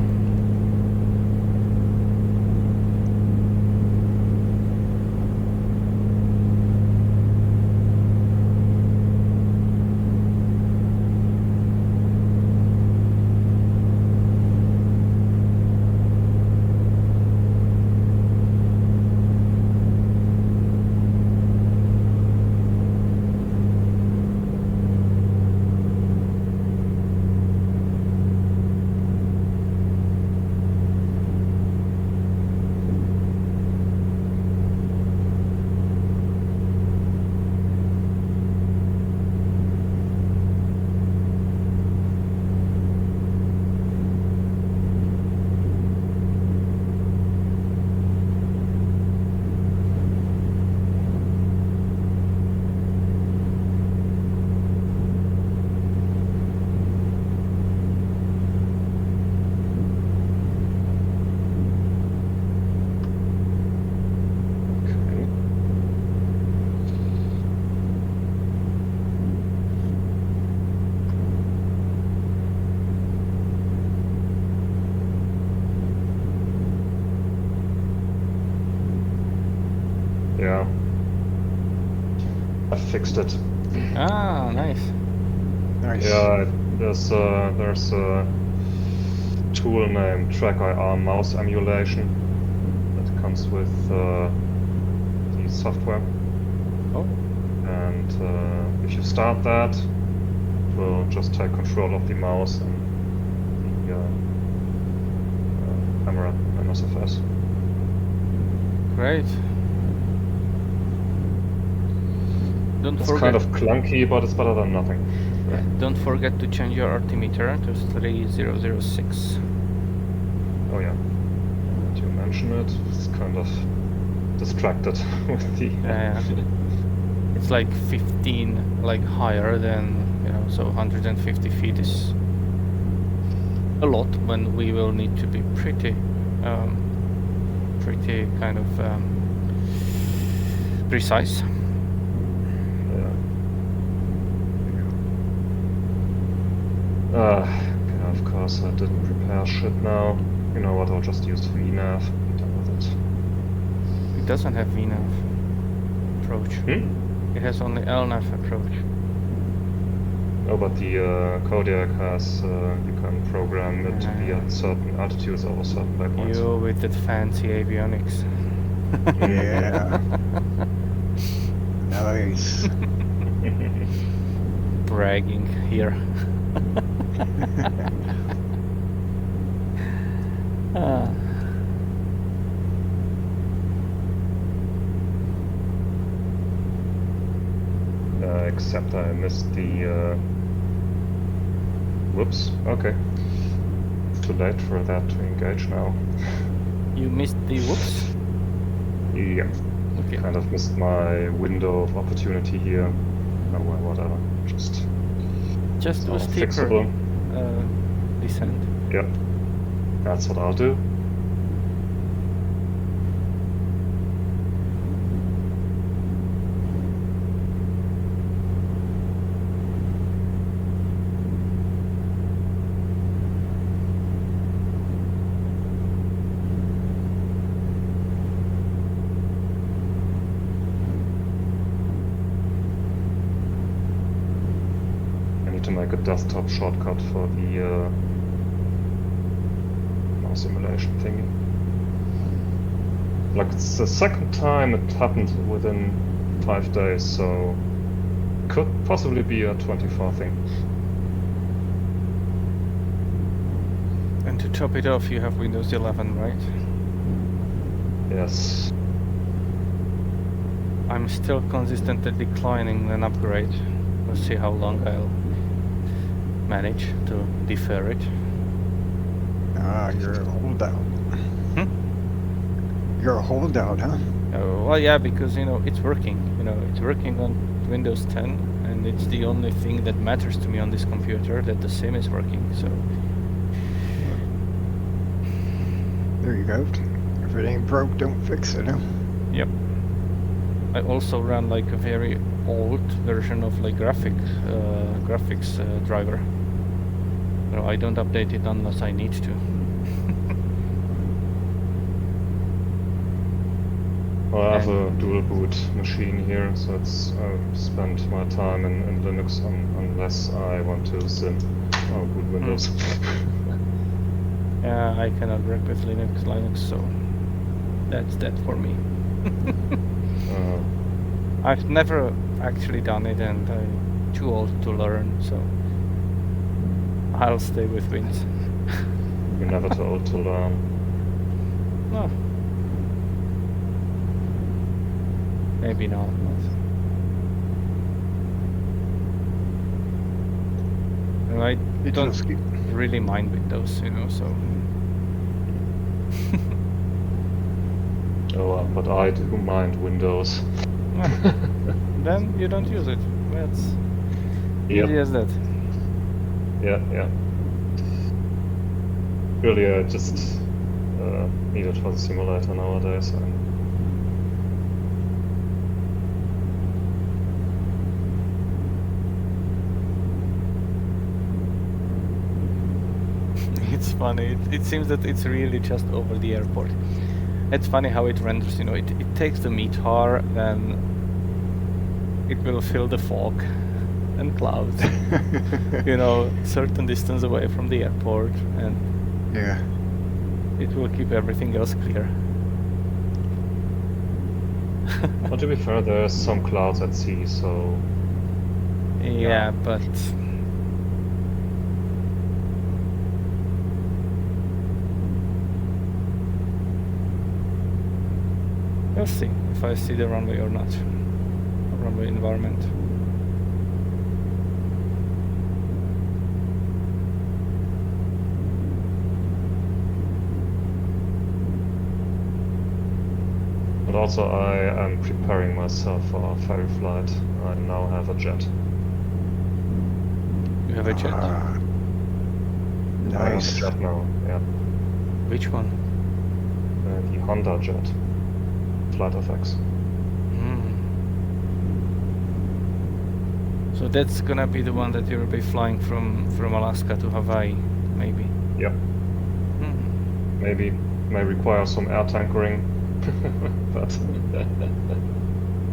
fixed it. Ah, nice. Nice. Yeah, there's a tool named TrackIR mouse emulation that comes with the software. Oh, And if you start that, it will just take control of the mouse and the camera MSFS. great. Don't It's forget. kind of clunky, but it's better than nothing. Yeah, don't forget to change your altimeter to 3006. Oh yeah, did you mention it? It's kind of distracted with the... Yeah, it's like 15, like higher than, you know, so 150 feet is a lot when we will need to be pretty kind of precise. Yeah, of course I didn't prepare shit now. You know what, I'll just use VNav. Be done with it. It doesn't have VNav approach. It has only LNav approach. Oh, but the Kodiak has, you can program it to be at certain altitudes over certain waypoints. You with that fancy avionics. Yeah. Nice. Bragging here. Ah. Except I missed the... Whoops, okay. Too late for that to engage now. You missed the whoops? Yeah. Okay. Kind of missed my window of opportunity here. Oh well, whatever. Just do a all steeper fixable. descent. Yep. That's what I'll do. To make a desktop shortcut for the mouse simulation thingy. Like, it's the second time it happened within 5 days, so could possibly be a 24 thing. And to top it off, you have Windows 11, right? Yes. I'm still consistently declining an upgrade. We'll see how long I'll manage to defer it. Ah, you're a holdout. You're a holdout, huh? Well, yeah, because, you know, it's working. You know, it's working on Windows 10, and it's the only thing that matters to me on this computer, that the sim is working, so... There you go. If it ain't broke, don't fix it, huh? Yep. I also run like a very old version of like graphics driver. No, I don't update it unless I need to. Well, I have a dual boot machine here, so it's spend my time in Linux unless I want to sim or boot Windows. Yeah, I cannot work with Linux, so that's that for me. I've never actually done it, and I'm too old to learn, so I'll stay with Wins. You're never too old to learn. No. Maybe not. And I It don't just keep... really mind Windows, you know, so... Oh, but I do mind Windows. Then you don't use it. That's easy as that. Yeah. Really, I just need it for the simulator nowadays. It's funny. It seems that it's really just over the airport. It's funny how it renders, you know, it takes the METAR, then it will fill the fog and clouds. You know, certain distance away from the airport, and Yeah. it will keep everything else clear. But to be fair, there's some clouds at sea, so Yeah, but we'll see if I see the runway or not. Runway environment. But also I am preparing myself for a ferry flight. I now have a jet. You have a jet? Ah, I have a nice. jet now, yeah. Which one? The Honda jet. Flight FX. So that's gonna be the one that you'll be flying from Alaska to Hawaii, maybe. Yep. Maybe may require some air tankering, but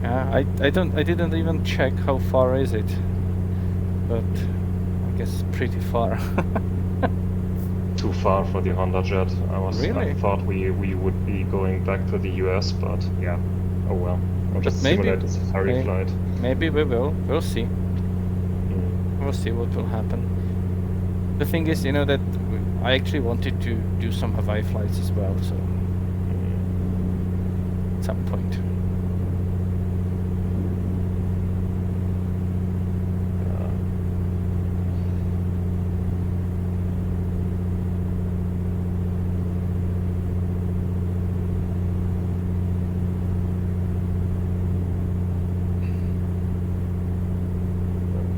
Yeah, I didn't even check how far is it, but I guess pretty far. too far for the Honda jet. Really? I thought we would be going back to the US, but yeah. Oh well. I'll just maybe- simulate this ferry flight. Maybe we will. We'll see. We'll see what will happen. The thing is, you know, that I actually wanted to do some Hawaii flights as well, so at some point.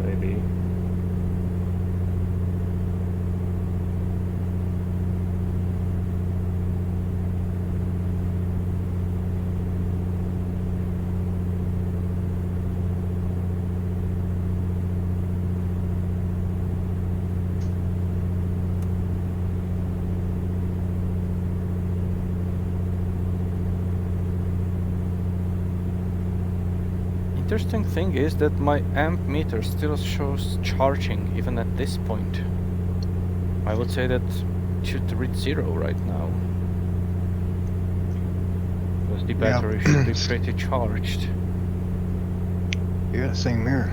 Maybe. Interesting thing is that my amp meter still shows charging even at this point. I would say that it should reach 0 right now. Because the Yeah. battery should be pretty charged. Yeah, same here.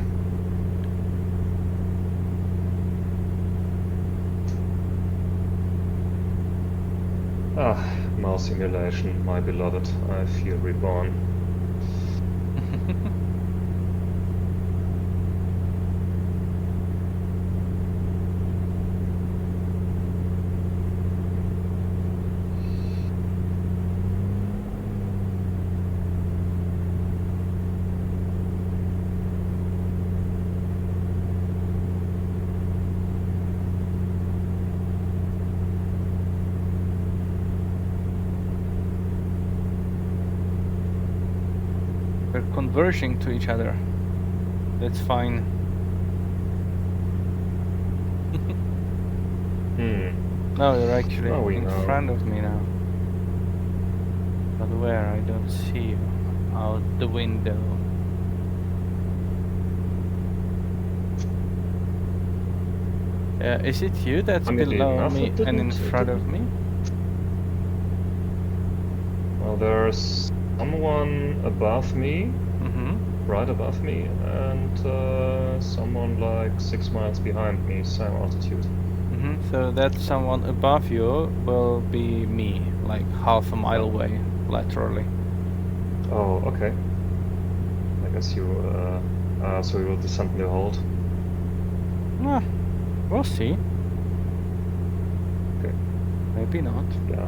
Ah, mouse simulation, my beloved. I feel reborn. They're converging to each other. That's fine. No, they're actually Oh, we in know. front of me now. But where? I don't see you. Out the window. Is it you that's Funnily below enough, me it and in didn't- it front of me? Well, there's someone above me, Mm-hmm. right above me, and someone like 6 miles behind me, same altitude. Mm-hmm. So that someone above you will be me, like half a mile away, laterally. Oh, okay. I guess you, so you will descend in the hold. Ah, we'll see. Okay. Maybe not. Yeah.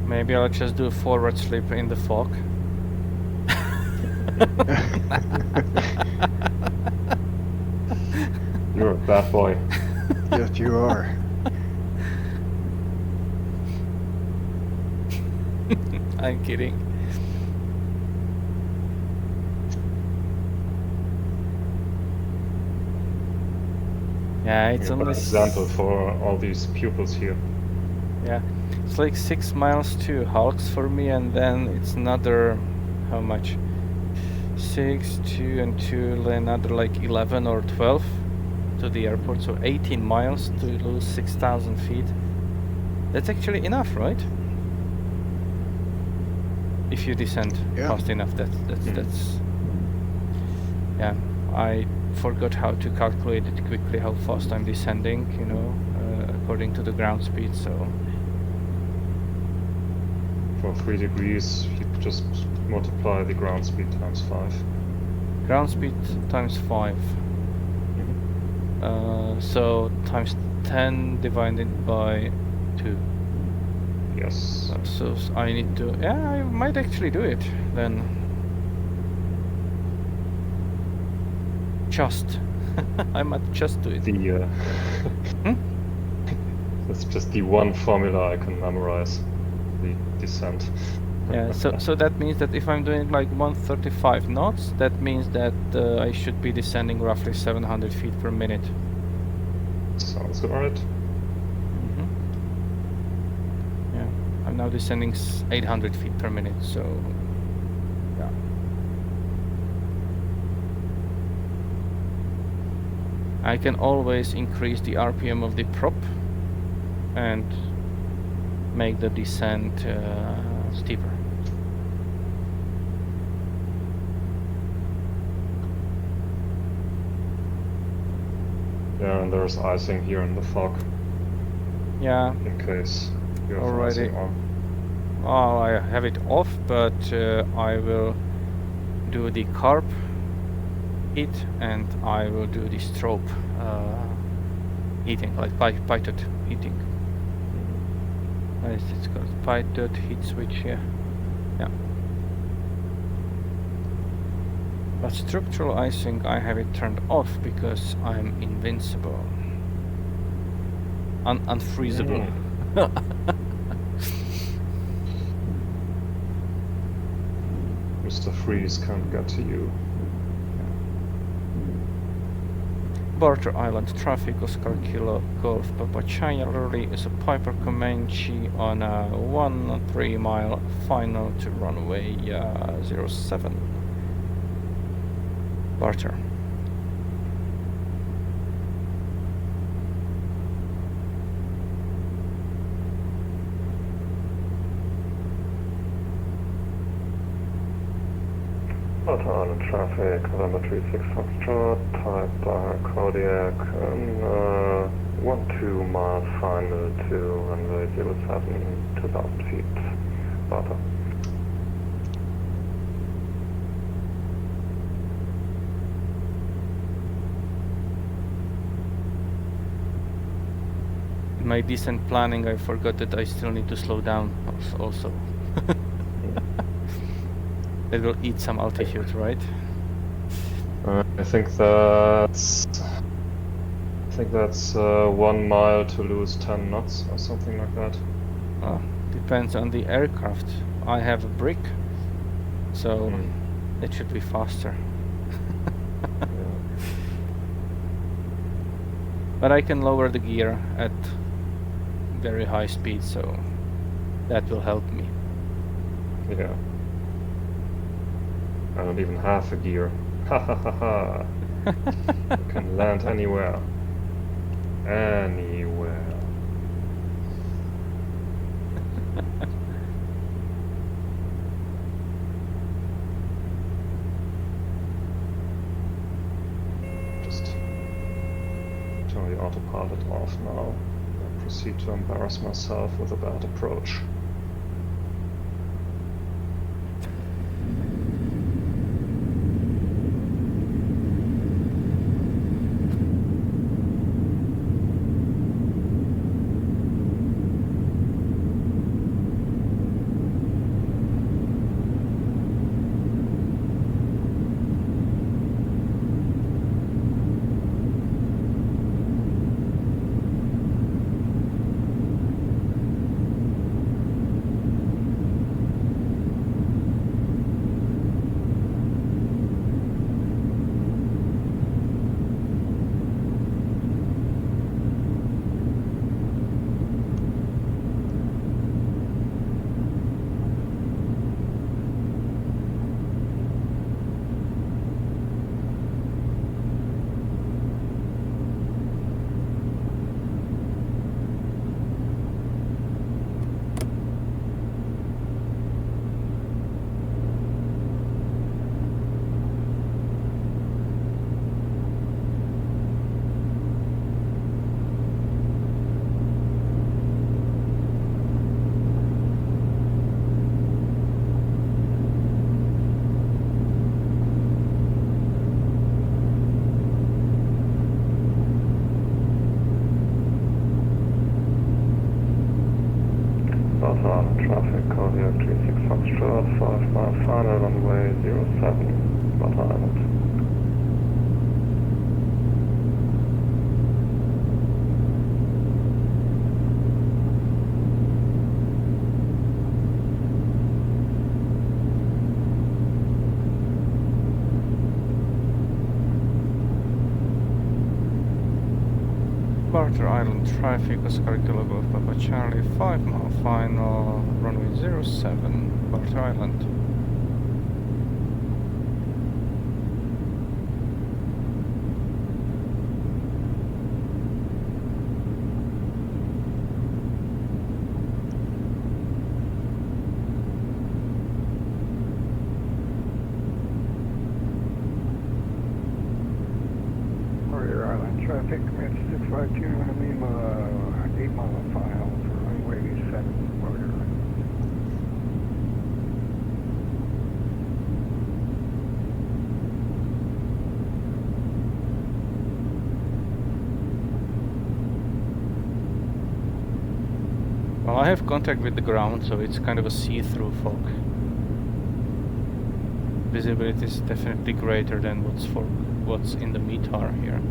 Maybe I'll just do a forward slip in the fog. You're a bad boy. Yes, you are. I'm kidding. Yeah, it's You're an only example for all these pupils here. Yeah, it's like 6 miles to Hulks for me, and then it's another, how much? 6, 2 and 2, another like 11 or 12 to the airport, so 18 miles to lose 6,000 feet. That's actually enough, right? If you descend Yeah. fast enough, that's yeah. I forgot how to calculate it quickly, how fast I'm descending, you know, according to the ground speed, so For 3 degrees, you just multiply the ground speed times 5. ground speed times 5. So times 10 divided by 2. Yes. So I need to, yeah, I might actually do it then. Just. I might just do it. The Hmm? That's just the one formula I can memorize. The descent. Yeah, so that means that if I'm doing like 135 knots, that means that I should be descending roughly 700 feet per minute. Sounds alright. Mm-hmm. Yeah, I'm now descending 800 feet per minute, so yeah. I can always increase the RPM of the prop and make the descent steeper. Yeah, and there's icing here in the fog, Yeah, in case you have already. icing on. Oh, I have it off, but I will do the carb heat and I will do the strobe heating, like pitot heating. It's called pitot heat switch here. Yeah. But structural icing, I have it turned off because I'm invincible. Unfreezable. Mr. Freeze can't get to you. Barter Island traffic, Oscar Kilo Golf Papa Charlie is a Piper Comanche on a 1 3-mile final to runway 07. Barter. Barter Island traffic, telemetry 6 Foxtrot, type Kodiak, 1-2 mile final to runway 07, 2,000 feet. Barter. In my descent planning, I forgot that I still need to slow down also. It will eat some altitude, right? I think that's 1 mile to lose 10 knots or something like that. Depends on the aircraft. I have a brick, so it should be faster. But I can lower the gear at very high speed, so that will help me. Yeah. I don't even have a gear. Ha ha ha ha. You can land anywhere. Anywhere. Just turn the autopilot off now. I proceed to embarrass myself with a bad approach. traffic, Kodiak 36 Foxtrot, 5 mile final, runway 07, Barter Island. Barter Island traffic, Oscar Kilo Golf Papa Charlie, 5 mile final, runway 07, Barter Island. Barter Island traffic, Comanche 652, Lima, 8 mile final for runway 7, Barter Island. Well, I have contact with the ground, so it's kind of a see-through fog. Visibility is definitely greater than what's in the METAR here.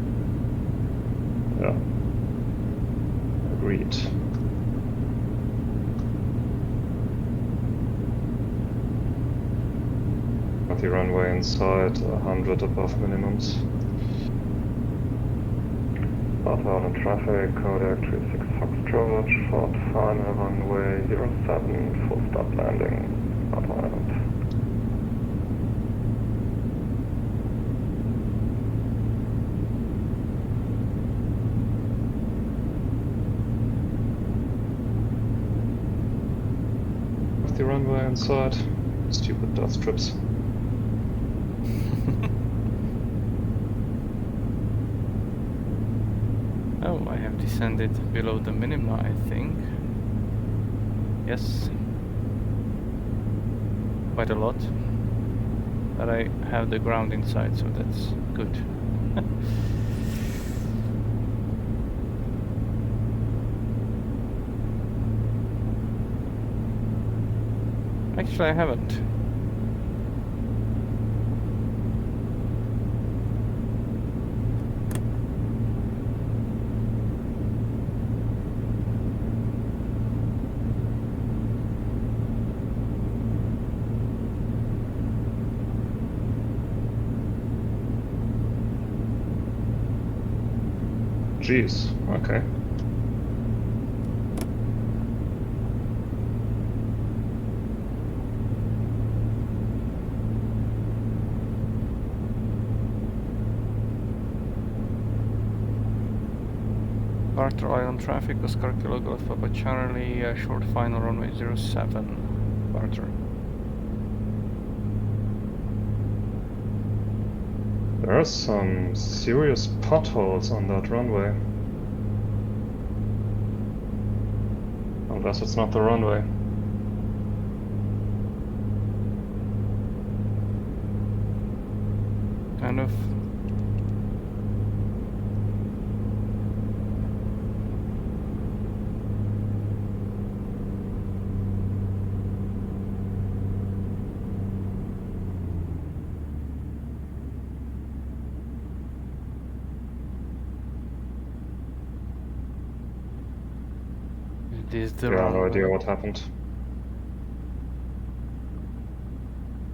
Yeah. Agreed. Got the runway inside, 100 above minimums. Barter Island traffic, Kodiak 36 Foxtrot, short final, runway 07, full stop landing, Barter Island. The runway inside. Stupid dust strips. Oh, I have descended below the minima, I think. Yes. Quite a lot. But I have the ground inside, so that's good. Actually, I haven't. Jeez, okay. Barter Island traffic, Oscar Kilo Golf Papa Charlie, short final runway 07, Barter. There are some serious potholes on that runway. Unless it's not the runway. Kind of. Is the Yeah, no runway? idea what happened.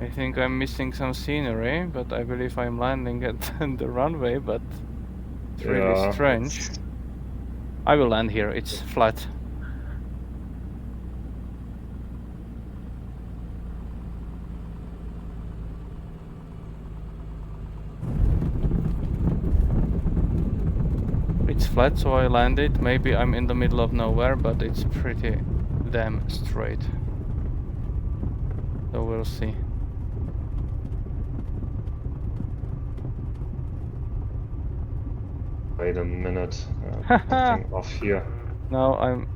I think I'm missing some scenery, but I believe I'm landing at the runway, but it's really strange. I will land here, it's flat. It's flat, so I landed. Maybe I'm in the middle of nowhere, but it's pretty damn straight. So we'll see. Wait a minute. Nothing off here. Now I'm.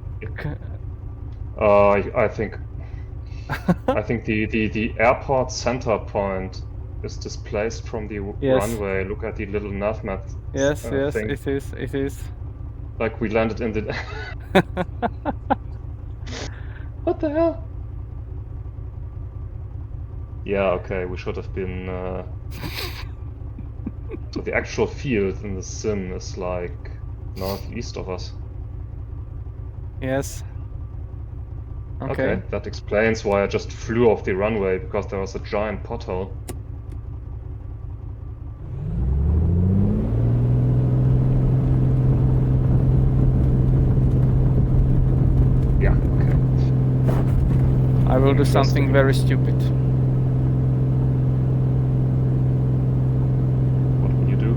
I think the airport center point is displaced from the runway. Look at the little nav map. Yes, yes, thing. it is. It is. Like we landed in the. What the hell? Yeah, okay, we should have been... So the actual field in the sim is like northeast of us. Yes. Okay, that explains why I just flew off the runway, because there was a giant pothole. Yeah, okay. I will do something Interesting. very stupid. What will you do?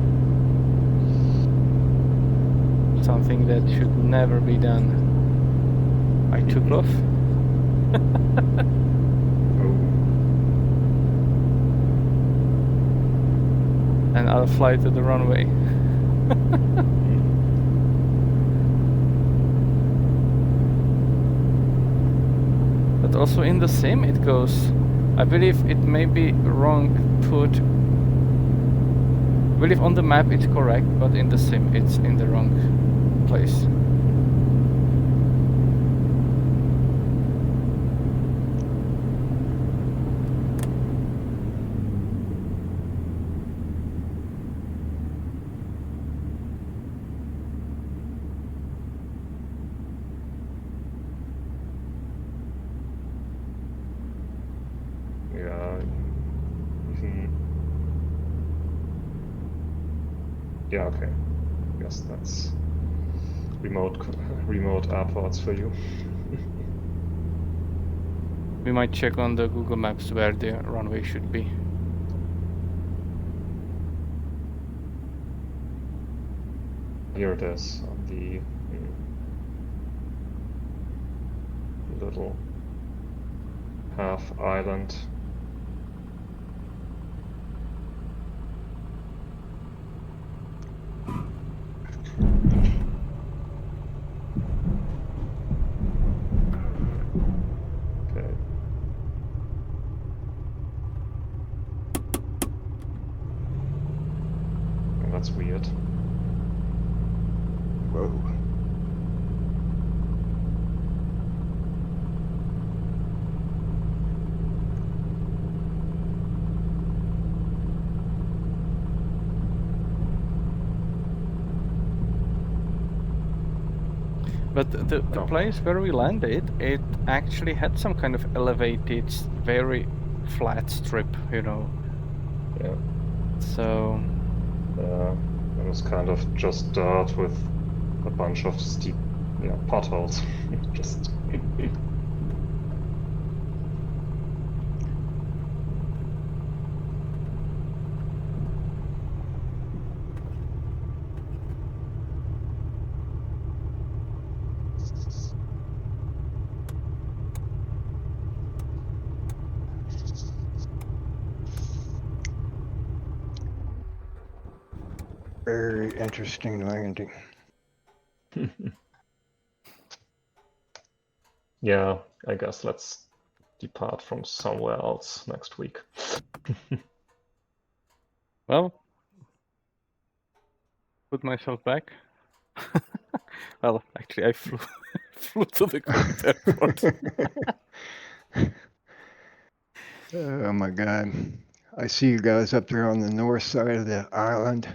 Something that should never be done. I took off. Oh, And I'll fly to the runway. But also in the sim it goes, I believe it may be wrong put, I believe on the map it's correct, but in the sim it's in the wrong place. yeah. Even... Yeah, okay. Guess that's remote airports for you. We might check on the Google Maps where the runway should be. Here it is, on the little half island. Okay. Oh, that's weird. Whoa. But the Oh. place where we landed, it actually had some kind of elevated, very flat strip, you know. Yeah. So It was kind of just dirt with a bunch of steep, yeah, potholes. Just Very interesting landing. yeah, I guess let's depart from somewhere else next week. well, put myself back. Well, actually, I flew flew to the correct airport. Oh my God. I see you guys up there on the north side of the island.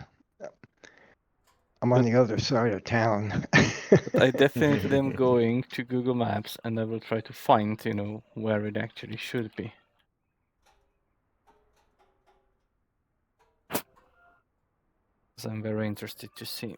I'm on But- the other side of town. But I definitely am going to Google Maps and I will try to find, you know, where it actually should be. So I'm very interested to see.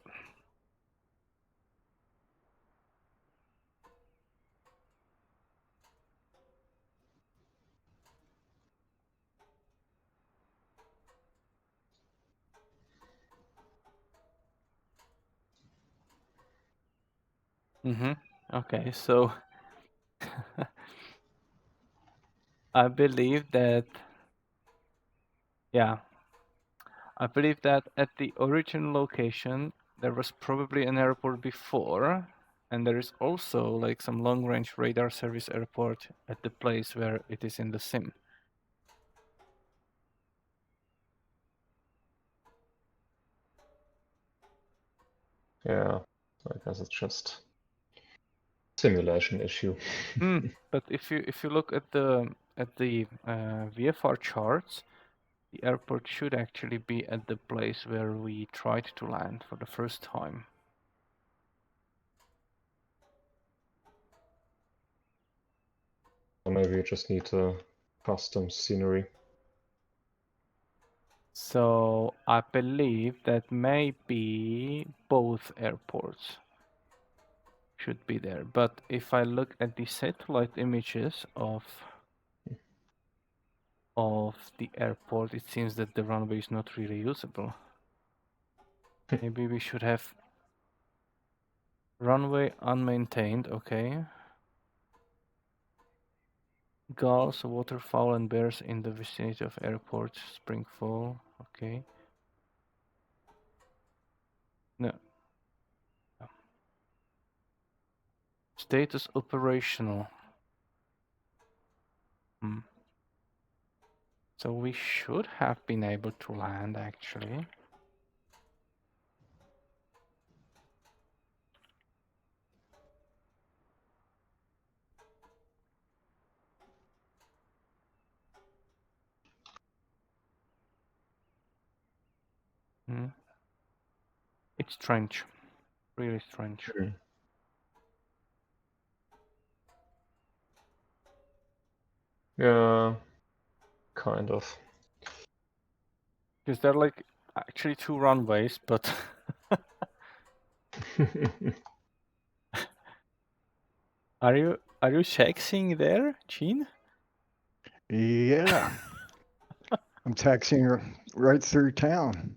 Okay, so I believe that, yeah, I believe that at the original location, there was probably an airport before, and there is also like some long-range radar service airport at the place where it is in the sim. Yeah, I guess it's just simulation issue. But if you look at the at the VFR charts, the airport should actually be at the place where we tried to land for the first time. Or maybe you just need a custom scenery. So I believe that maybe both airports should be there. But if I look at the satellite images of the airport, it seems that the runway is not really usable. Maybe we should have runway unmaintained, okay. Gulls, waterfowl and bears in the vicinity of airport, spring, fall, okay. No. Status operational. So we should have been able to land actually. It's strange, really strange. Yeah, kind of. Because there are like actually two runways, but are you taxiing there, Gene? Yeah. I'm taxiing right through town.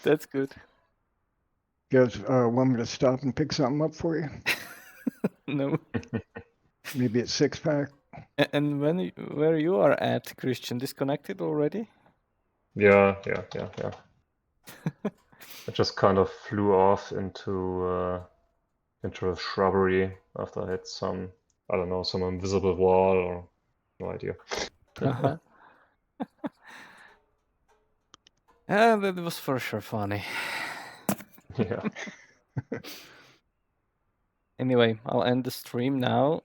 That's good. You guys want me to stop and pick something up for you? No. Maybe a 6-pack? And where you are at, Christian, disconnected already? Yeah. I just kind of flew off into a shrubbery after I hit some, I don't know, some invisible wall or no idea. Uh-huh. Yeah, that was for sure funny. Yeah. Anyway, I'll end the stream now.